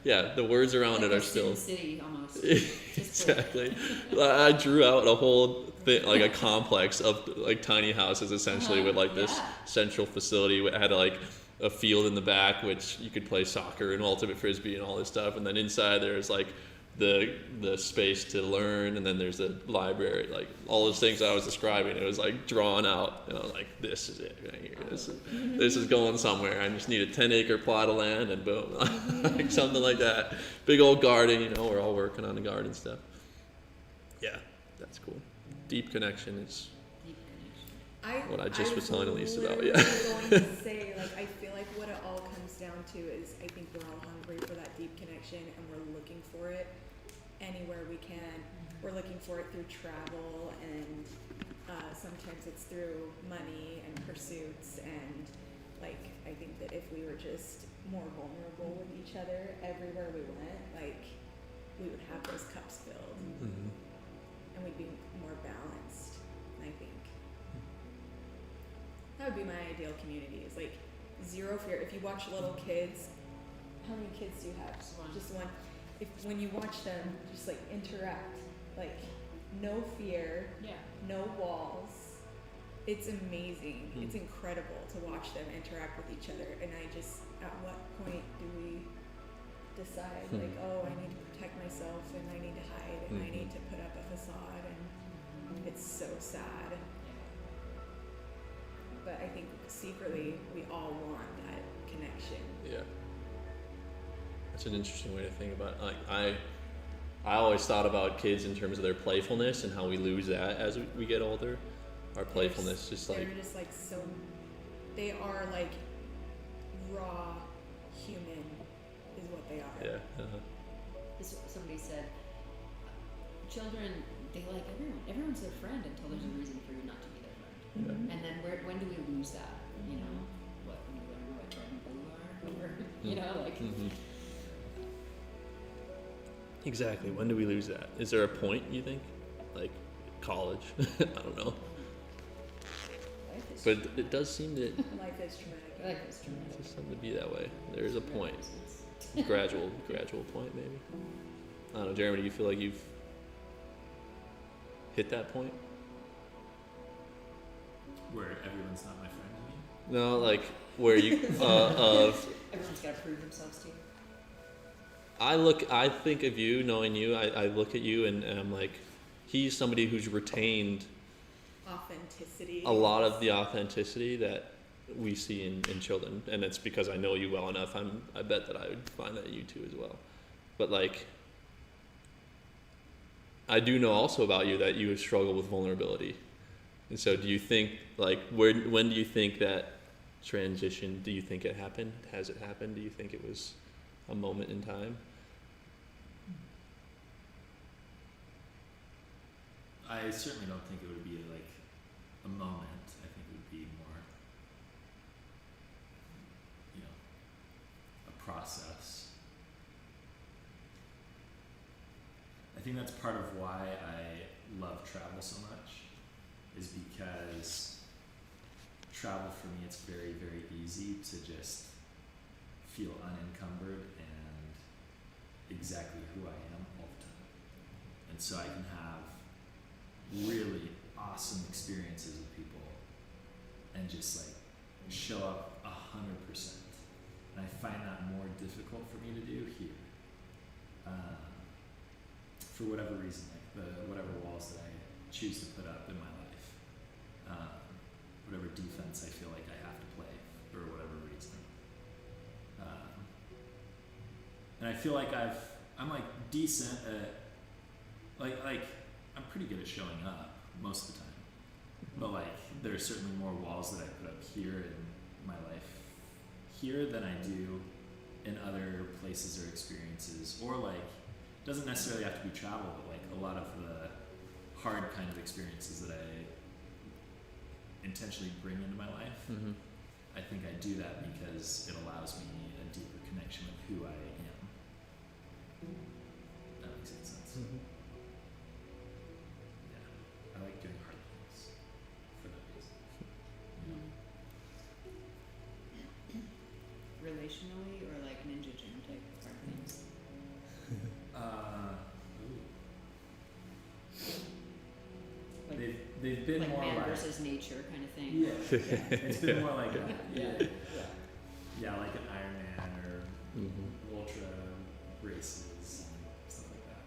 Yeah, the words around Like it a are still city almost. exactly. I drew out a whole thing, like a complex of like tiny houses, essentially, with like this central facility. It had like a field in the back, which you could play soccer and ultimate frisbee and all this stuff, and then inside there's like the space to learn, and then there's a library, like all those things I was describing. It was like drawn out, and I was like, this is it right here. This is going somewhere. I just need a 10-acre plot of land, and boom, like something like that. Big old garden, we're all working on the garden stuff. Yeah, that's cool. Deep connection is Deep connection. what I just was telling Elise about. literally Yeah. going to say, like, I feel like what it all comes down to is I think we're all hungry for that deep connection, and we're looking for it anywhere we can. We're looking for it through travel, and sometimes it's through money and pursuits, and like, I think that if we were just more vulnerable with each other everywhere we went, like, we would have those cups filled, and we'd be more balanced. I think that would be my ideal community. Is like zero fear. If you watch little kids, how many kids do you have? Just one. If when you watch them, just like interact, like no fear, Yeah. no walls. It's amazing. It's incredible to watch them interact with each other. And I just, at what point do we decide like, oh, I need to protect myself and I need to hide and I need to put up a facade, and it's so sad. But I think secretly we all want that connection. Yeah. That's an interesting way to think about it. Like I always thought about kids in terms of their playfulness and how we lose that as we get older. Our playfulness just like They're just like so, they are like raw human is what they are. yeah. Somebody said, children, they like everyone. Everyone's their friend until there's a reason for you not to be their friend. Yeah. And then when do we lose that? You know, what, when you learn what red and blue are, or, you know, like, Exactly. When do we lose that? Is there a point you think? Like college? I don't know. life is But it does seem to Life is traumatic. life is traumatic. just seem to be that way. There is a point. It's- gradual point maybe. I don't know, Jeremy, do you feel like you've hit that point? Where everyone's not my friend, you mean? No, like where you of Everyone's got to prove themselves to you. I think of you, knowing you, I look at you and I'm like, he's somebody who's retained Authenticity. a lot of the authenticity that we see in children, and it's because I know you well enough. I bet that I would find that in you too as well. But like, I do know also about you that you struggle with vulnerability, and so do you think like when do you think that transition? Do you think it happened? Has it happened? Do you think it was a moment in time? I certainly don't think it would be like a moment. I think it would be more, you know, a process. I think that's part of why I love travel so much, is because travel for me, it's very, very easy to just feel unencumbered and exactly who I am all the time. And so I can have really awesome experiences with people and just like show up 100%. And I find that more difficult for me to do here. For whatever reason, like whatever walls that I choose to put up in my life, whatever defense I feel like I have to play for whatever reason. And I feel like I'm like decent at like I'm pretty good at showing up most of the time, but like there are certainly more walls that I put up here in my life here than I do in other places or experiences, or like doesn't necessarily have to be travel, but like a lot of the hard kind of experiences that I intentionally bring into my life. Mm-hmm. I think I do that because it allows me a deeper connection with who I am. That makes any sense. Yeah, I like doing hard things for that reason. Relationally, or like Ninja Jam type hard things. Like, They've been like more man like versus nature kind of thing. yeah, it's been more like that. Yeah, like an Ironman or ultra races and stuff like that.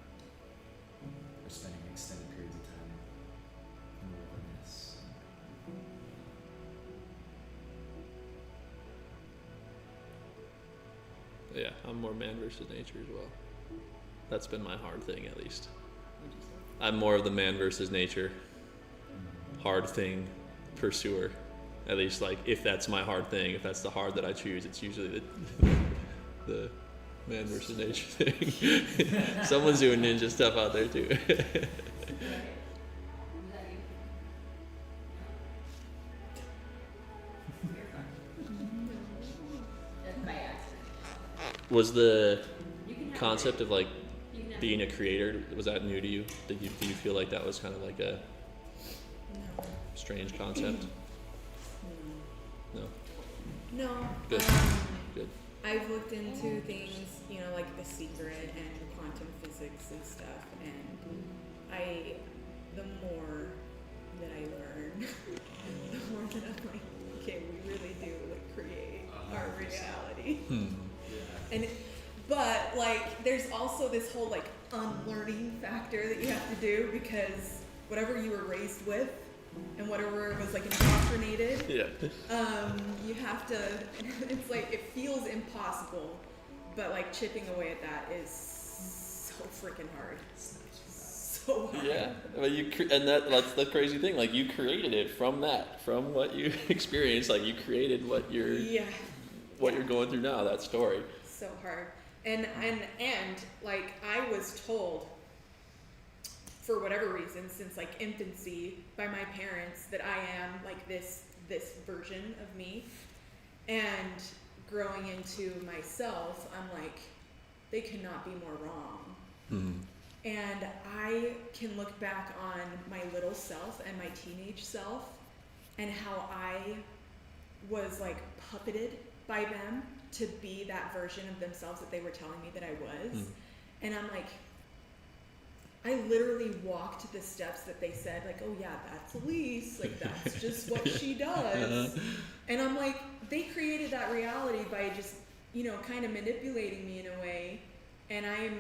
Or spending extended periods of time in the wilderness. Yeah, I'm more man versus nature as well. That's been my hard thing, at least. What'd you say? I'm more of the man versus nature hard thing pursuer. At least, like, if that's my hard thing, if that's the hard that I choose, it's usually the man versus nature thing. Someone's doing ninja stuff out there too. By accident. Was the You can have concept of like You can being a creator, was that new to you? Did you feel like that was kind of like a No. strange concept? No. No. Good. Good. I've looked into things, like The Secret and quantum physics and stuff, and the more that I learn, the more that I'm like, okay, we really do create our reality. But there's also this whole unlearning factor that you have to do, because whatever you were raised with and whatever was indoctrinated, you have to. It's it feels impossible, but chipping away at that is so freaking hard. So hard. Yeah, well, that's the crazy thing. You created it from what you experienced. You created what you're going through now. That story. So hard. And I was told, for whatever reason, since infancy, by my parents, that I am this version of me. And growing into myself, I'm they cannot be more wrong. Mm-hmm. And I can look back on my little self and my teenage self and how I was puppeted by them to be that version of themselves that they were telling me that I was. And I'm I literally walked the steps that they said, oh yeah, that's Elise, that's just what she does. And I'm they created that reality by just, kind of manipulating me in a way, and I'm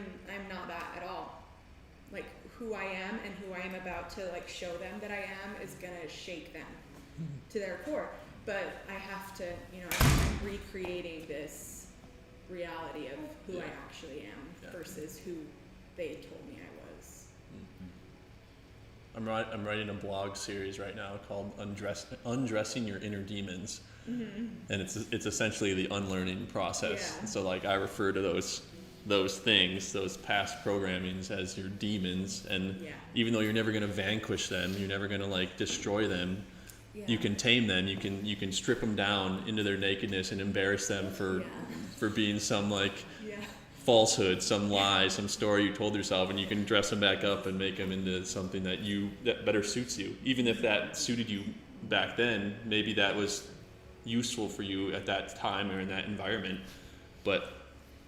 not that at all. Who I am and who I am about to show them that I am is gonna shake them to their core. But I have to, I'm recreating this reality of who I actually am versus who they told me I was. I'm writing a blog series right now called Undressing Your Inner Demons. And it's essentially the unlearning process. Yeah. So I refer to those things, those past programmings, as your demons, and even though you're never going to vanquish them, you're never going to destroy them, you can tame them, you can strip them down into their nakedness and embarrass them for being some falsehood, some lie, some story you told yourself, and you can dress them back up and make them into something that better suits you. Even if that suited you back then, maybe that was useful for you at that time or in that environment, but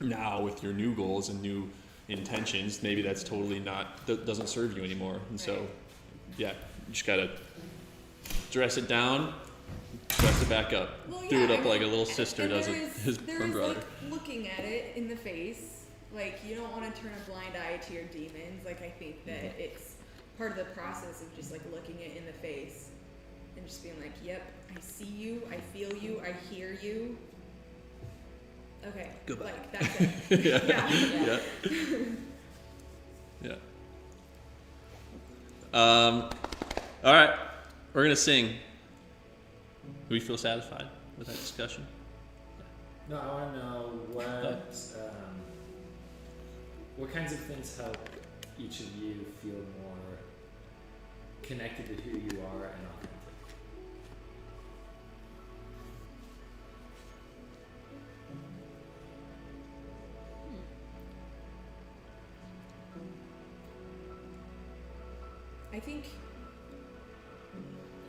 now with your new goals and new intentions, maybe that's totally doesn't serve you anymore. And so you just gotta dress it down, dress it back up, do it up like a little sister does his brother. Looking at it in the face, you don't want to turn a blind eye to your demons. I think that it's part of the process of just looking it in the face and just being yep, I see you, I feel you, I hear you. Okay. Goodbye. That's it. Yeah. All right. We're gonna sing. Do we feel satisfied with that discussion? No, I want to know what kinds of things help each of you feel more connected to who you are and authentic.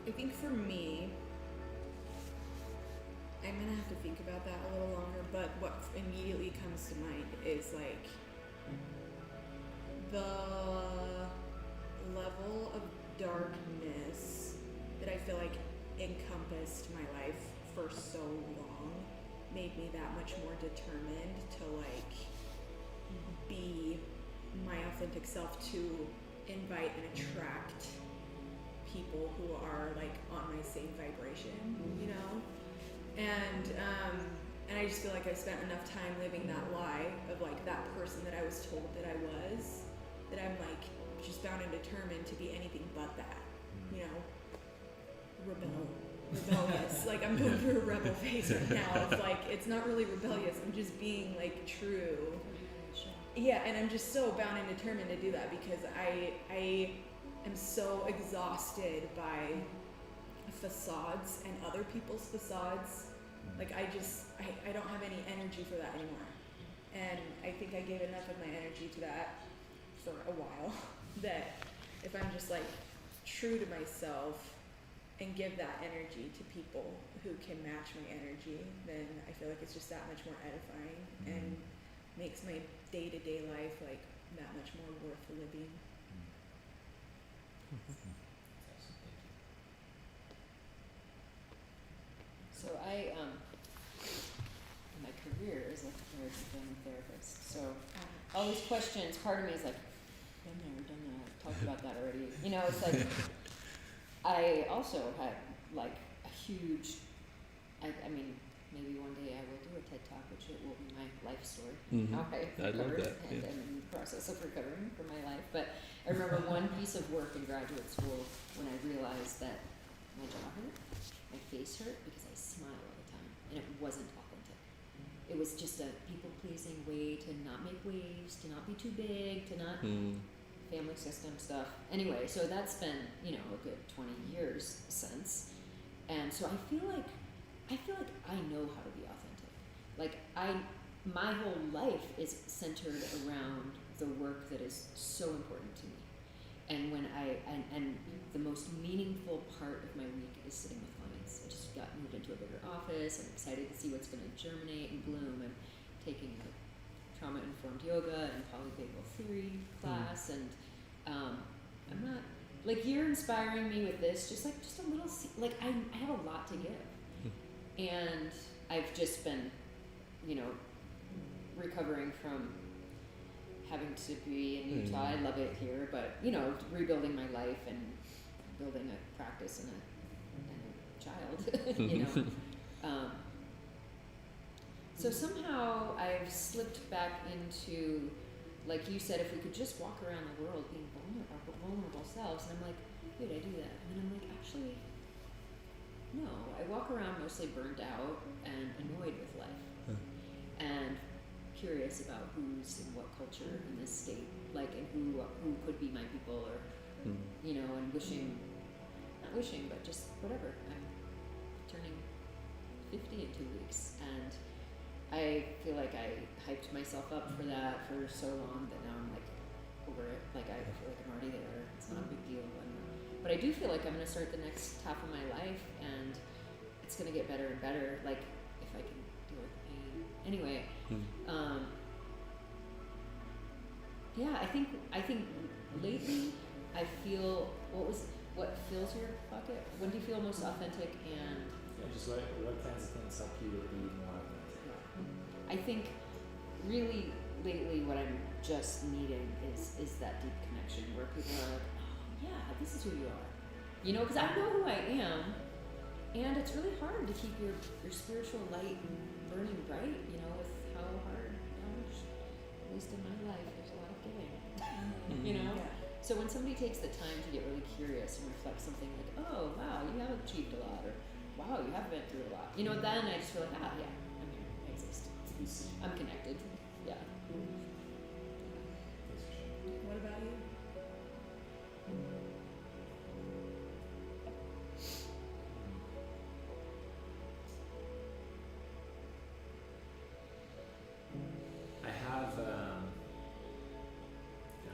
I think for me, I'm gonna have to think about that a little longer, but what immediately comes to mind is the level of darkness that I feel encompassed my life for so long made me that much more determined to be my authentic self, to invite and attract people who are on my same vibration, and I just feel I spent enough time living that lie of that person that I was told that I was, that I'm just bound and determined to be anything but that, rebellious. I'm going through a rebel phase right now. It's it's not really rebellious, I'm just being true. Yeah, and I'm just so bound and determined to do that because I am so exhausted by facades and other people's facades. I don't have any energy for that anymore. And I think I gave enough of my energy to that. for a while that if I'm just like true to myself and give that energy to people who can match my energy, then I feel like it's just that much more edifying and makes my day-to-day life like that much more worth living. So I, my career is like a marriage and family therapist. So all these questions, part of me is like, been there, done that, talked about that already. You know, it's like, I also had like a huge, I mean, maybe one day I will do a TED Talk, which it will be my life story. How I I'd love recovered that, and yeah. I'm in the process of recovering from my life. But I remember one piece of work in graduate school when I realized that my jaw hurt, my face hurt because I smile all the time, and it wasn't authentic. It was just a people-pleasing way to not make waves, to not be too big, to not family system stuff. Anyway, so that's been, you know, a good 20 years since, and so I feel like I know how to be authentic. Like my whole life is centered around the work that is so important to me. And when and the most meaningful part of my week is sitting with clients. I just got moved into a bigger office. I'm excited to see what's going to germinate and bloom. I'm taking a trauma-informed yoga and polyvagal theory class, and I'm not like, you're inspiring me with this. Just a little, like I have a lot to give, and I've just been, you know, recovering from having to be in Utah. I love it here, but you know, rebuilding my life and building a practice and a child, you know. So somehow I've slipped back into, like you said, if we could just walk around the world being vulnerable selves, and I'm like, dude, I do that, and then I'm like, actually, no. I walk around mostly burnt out and annoyed with life, and curious about who's in what culture in this state, like, and who could be my people, or you know, and not wishing, but just whatever. I'm turning 50 in 2 weeks, and I feel like I hyped myself up for that for so long that now I'm like over it. Like I feel like I'm already there. It's not a big deal. But I do feel like I'm gonna start the next half of my life, and it's gonna get better and better. Like if I can deal with the pain. Anyway, yeah, I think lately I feel what fills your bucket. When do you feel most authentic? And Yeah, just what kinds of things help you to be more authentic? I think really lately what I'm just needing is that deep connection where people are like, oh yeah, this is who you are, you know, because I know who I am, and it's really hard to keep your spiritual light burning bright, you know, with how hard, you know, at least in my life, there's a lot of giving, you know. Yeah. So when somebody takes the time to get really curious and reflect something like, oh wow, you have achieved a lot, or wow, you have been through a lot, you know, then I just feel like, yeah, I'm here, I exist, I'm connected, yeah. What about you? I have kind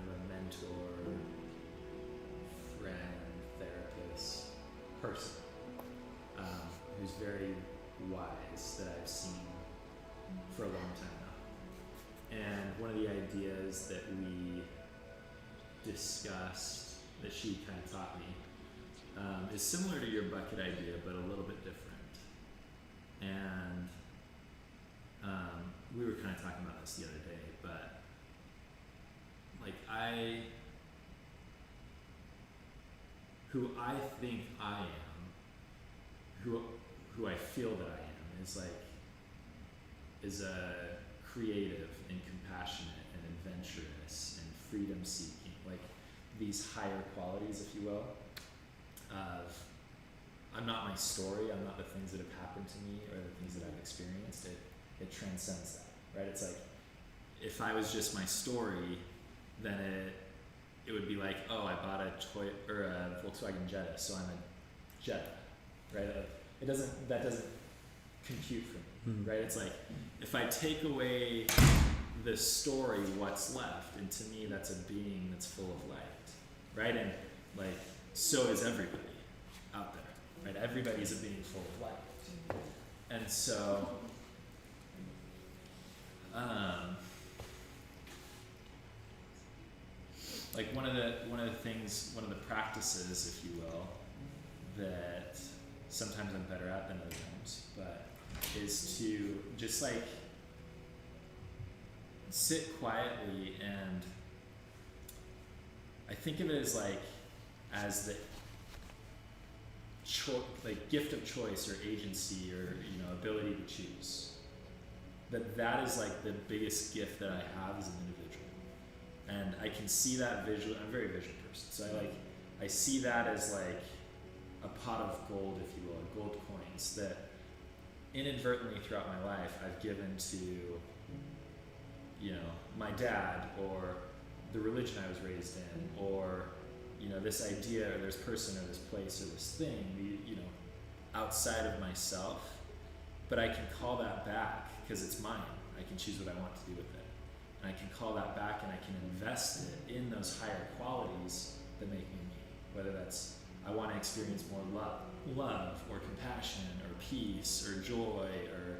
of a mentor, friend, therapist, person who's very wise that I've seen for a long time now. And one of the ideas that we discussed, that she kind of taught me, is similar to your bucket idea, but a little bit different. And we were kind of talking about this the other day, but like who I think I am, who I feel that I am, is a creative and compassionate and adventurous and freedom seeking, like these higher qualities, if you will, of I'm not my story, I'm not the things that have happened to me or the things that I've experienced. It transcends that, right? It's like if I was just my story, then it would be like, oh, I bought a Volkswagen Jetta, so I'm a Jetta, right? Like that doesn't compute for me, right? It's like if I take away the story, what's left, and to me that's a being that's full of light, right? And like, so is everybody out there, right? Everybody's a being full of light. And so like one of the things, one of the practices, if you will, that sometimes I'm better at than other times, but is to just like sit quietly, and I think of it as the like gift of choice or agency or ability to choose. That is like the biggest gift that I have as an individual, and I can see that visually. I'm a very visual person, so I see that as like a pot of gold, if you will, gold coins that inadvertently throughout my life I've given to my dad, or the religion I was raised in, or this idea or this person or this place or this thing, outside of myself. But I can call that back because it's mine. I can choose what I want to do with it, and I can call that back, and I can invest it in those higher qualities that make me me. Whether that's I want to experience more love or compassion or peace or joy or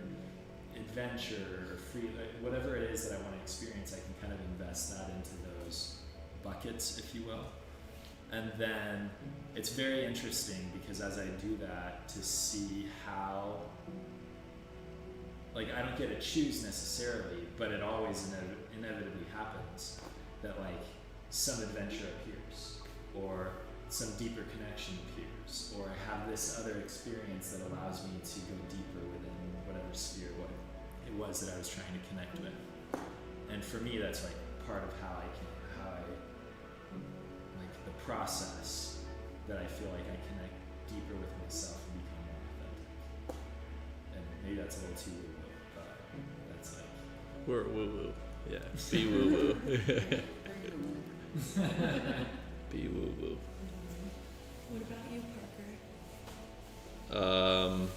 adventure or free, whatever it is that I want to experience, I can kind of invest that into those buckets, if you will. And then it's very interesting because as I do that, to see how, like, I don't get to choose necessarily, but it always inevitably happens that like some adventure appears, or some deeper connection appears, or I have this other experience that allows me to go deeper within whatever sphere what it was that I was trying to connect with. And for me, that's like part of how I like the process that I feel like I connect deeper with myself and become more authentic. And maybe that's a little too woo-woo, but that's like We're woo-woo. Yeah, be woo-woo. Be woo-woo. What about you, Parker?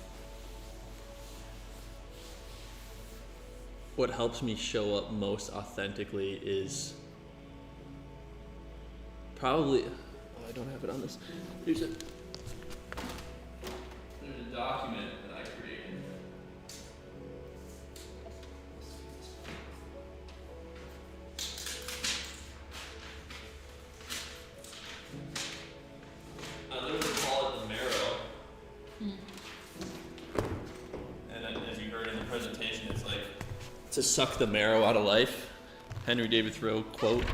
What helps me show up most authentically is probably, I don't have it on this. There's a document that I created. I literally call it the marrow. And as you heard in the presentation, it's like to suck the marrow out of life. Henry David Thoreau quote.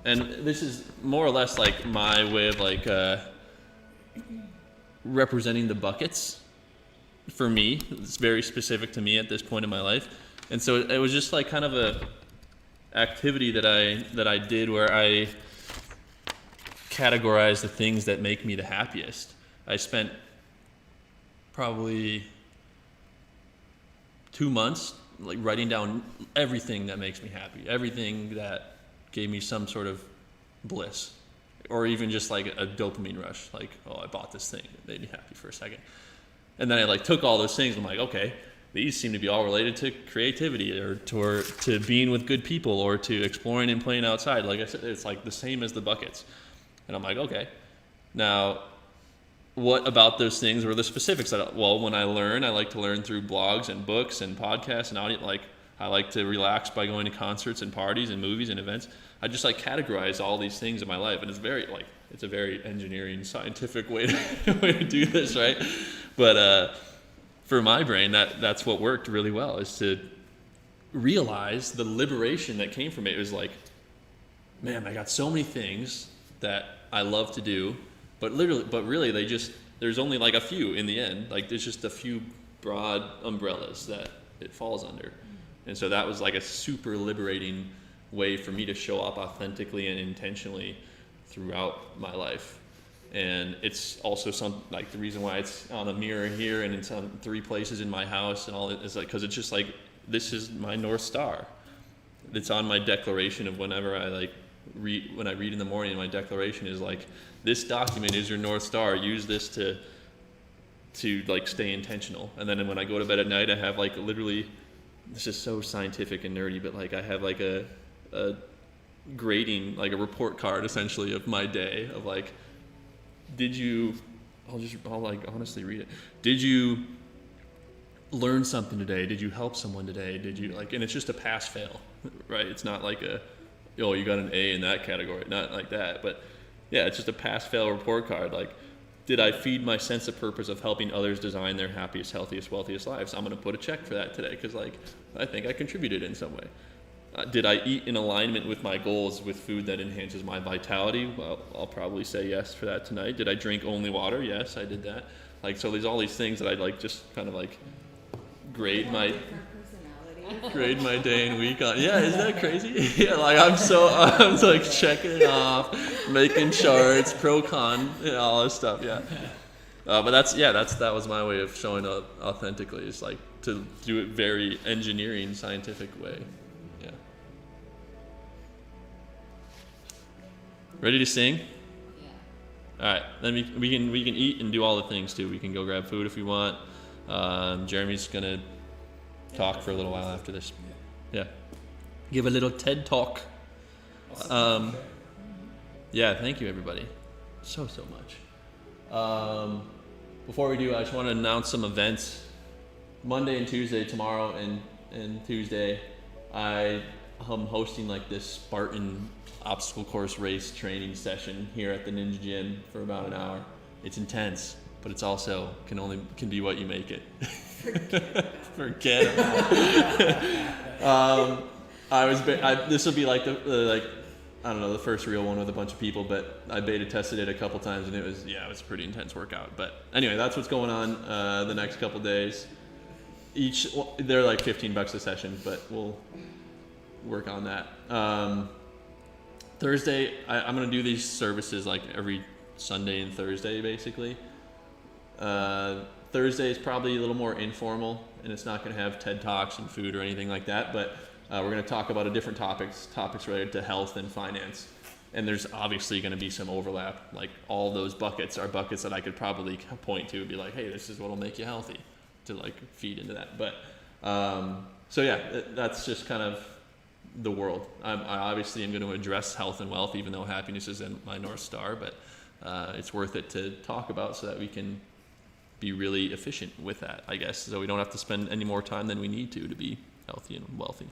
And this is more or less like my way of like representing the buckets for me. It's very specific to me at this point in my life. And so it was just like kind of a activity that I did where I categorize the things that make me the happiest. I spent probably 2 months like writing down everything that makes me happy, everything that gave me some sort of bliss, or even just like a dopamine rush, like, oh, I bought this thing, it made me happy for a second. And then I like took all those things, I'm like, okay, these seem to be all related to creativity or to being with good people or to exploring and playing outside. Like I said, it's like the same as the buckets. And I'm like, okay, now what about those things were the specifics? Well, when I like to learn through blogs and books and podcasts and audio. Like I like to relax by going to concerts and parties and movies and events. I just like categorize all these things in my life, and it's a very engineering, scientific way to do this, right? But for my brain, that's what worked really well, is to realize the liberation that came from it. It was like, man, I got so many things that I love to do, but really there's only like a few in the end. Like there's just a few broad umbrellas that it falls under. And so that was like a super liberating way for me to show up authentically and intentionally throughout my life. And it's also like the reason why it's on a mirror here and it's on 3 places in my house and all it is like, cause it's just like, this is my North Star. It's on my declaration of whenever I when I read in the morning, my declaration is like, this document is your North Star. Use this to like stay intentional. And then when I go to bed at night, I have like literally this is so scientific and nerdy, but like I have like a grading, like a report card essentially of my day of like, I'll like honestly read it. Did you learn something today? Did you help someone today? Did you like, and it's just a pass fail, right? It's not like you got an A in that category, not like that, but yeah, it's just a pass fail report card. Like, did I feed my sense of purpose of helping others design their happiest, healthiest, wealthiest lives? I'm going to put a check for that today because like I think I contributed in some way. Did I eat in alignment with my goals with food that enhances my vitality? Well, I'll probably say yes for that tonight. Did I drink only water? Yes, I did that. Like, so there's all these things that I like just kind of like grade my day and week on. Yeah, isn't that crazy? Yeah, like I'm like checking it off, making charts, pro con, all this stuff. Yeah. But that was my way of showing up authentically. Is like to do it very engineering, scientific way. Yeah. Ready to sing? Yeah. All right. Then we can eat and do all the things too. We can go grab food if we want. Jeremy's gonna talk for a little while after this. Yeah. Give a little TED talk. Yeah. Thank you, everybody. So much. Before we do, I just want to announce some events. Monday and Tuesday, tomorrow and Tuesday, I am hosting like this Spartan obstacle course race training session here at the Ninja Gym for about an hour. It's intense, but it's also can be what you make it. Forget about it. This will be like the first real one with a bunch of people, but I beta tested it a couple times and it was a pretty intense workout. But anyway, that's what's going on the next couple days. They're like $15 a session, but we'll work on that. Thursday, I'm gonna do these services like every Sunday and Thursday, basically. Thursday is probably a little more informal, and it's not gonna have TED Talks and food or anything like that, but we're gonna talk about different topics related to health and finance. And there's obviously gonna be some overlap. Like all those buckets are buckets that I could probably point to and be like, hey, this is what'll make you healthy, to like feed into that. But so yeah, that's just kind of the world. I obviously am going to address health and wealth, even though happiness isn't my North Star, but it's worth it to talk about so that we can be really efficient with that, I guess, so we don't have to spend any more time than we need to be healthy and wealthy.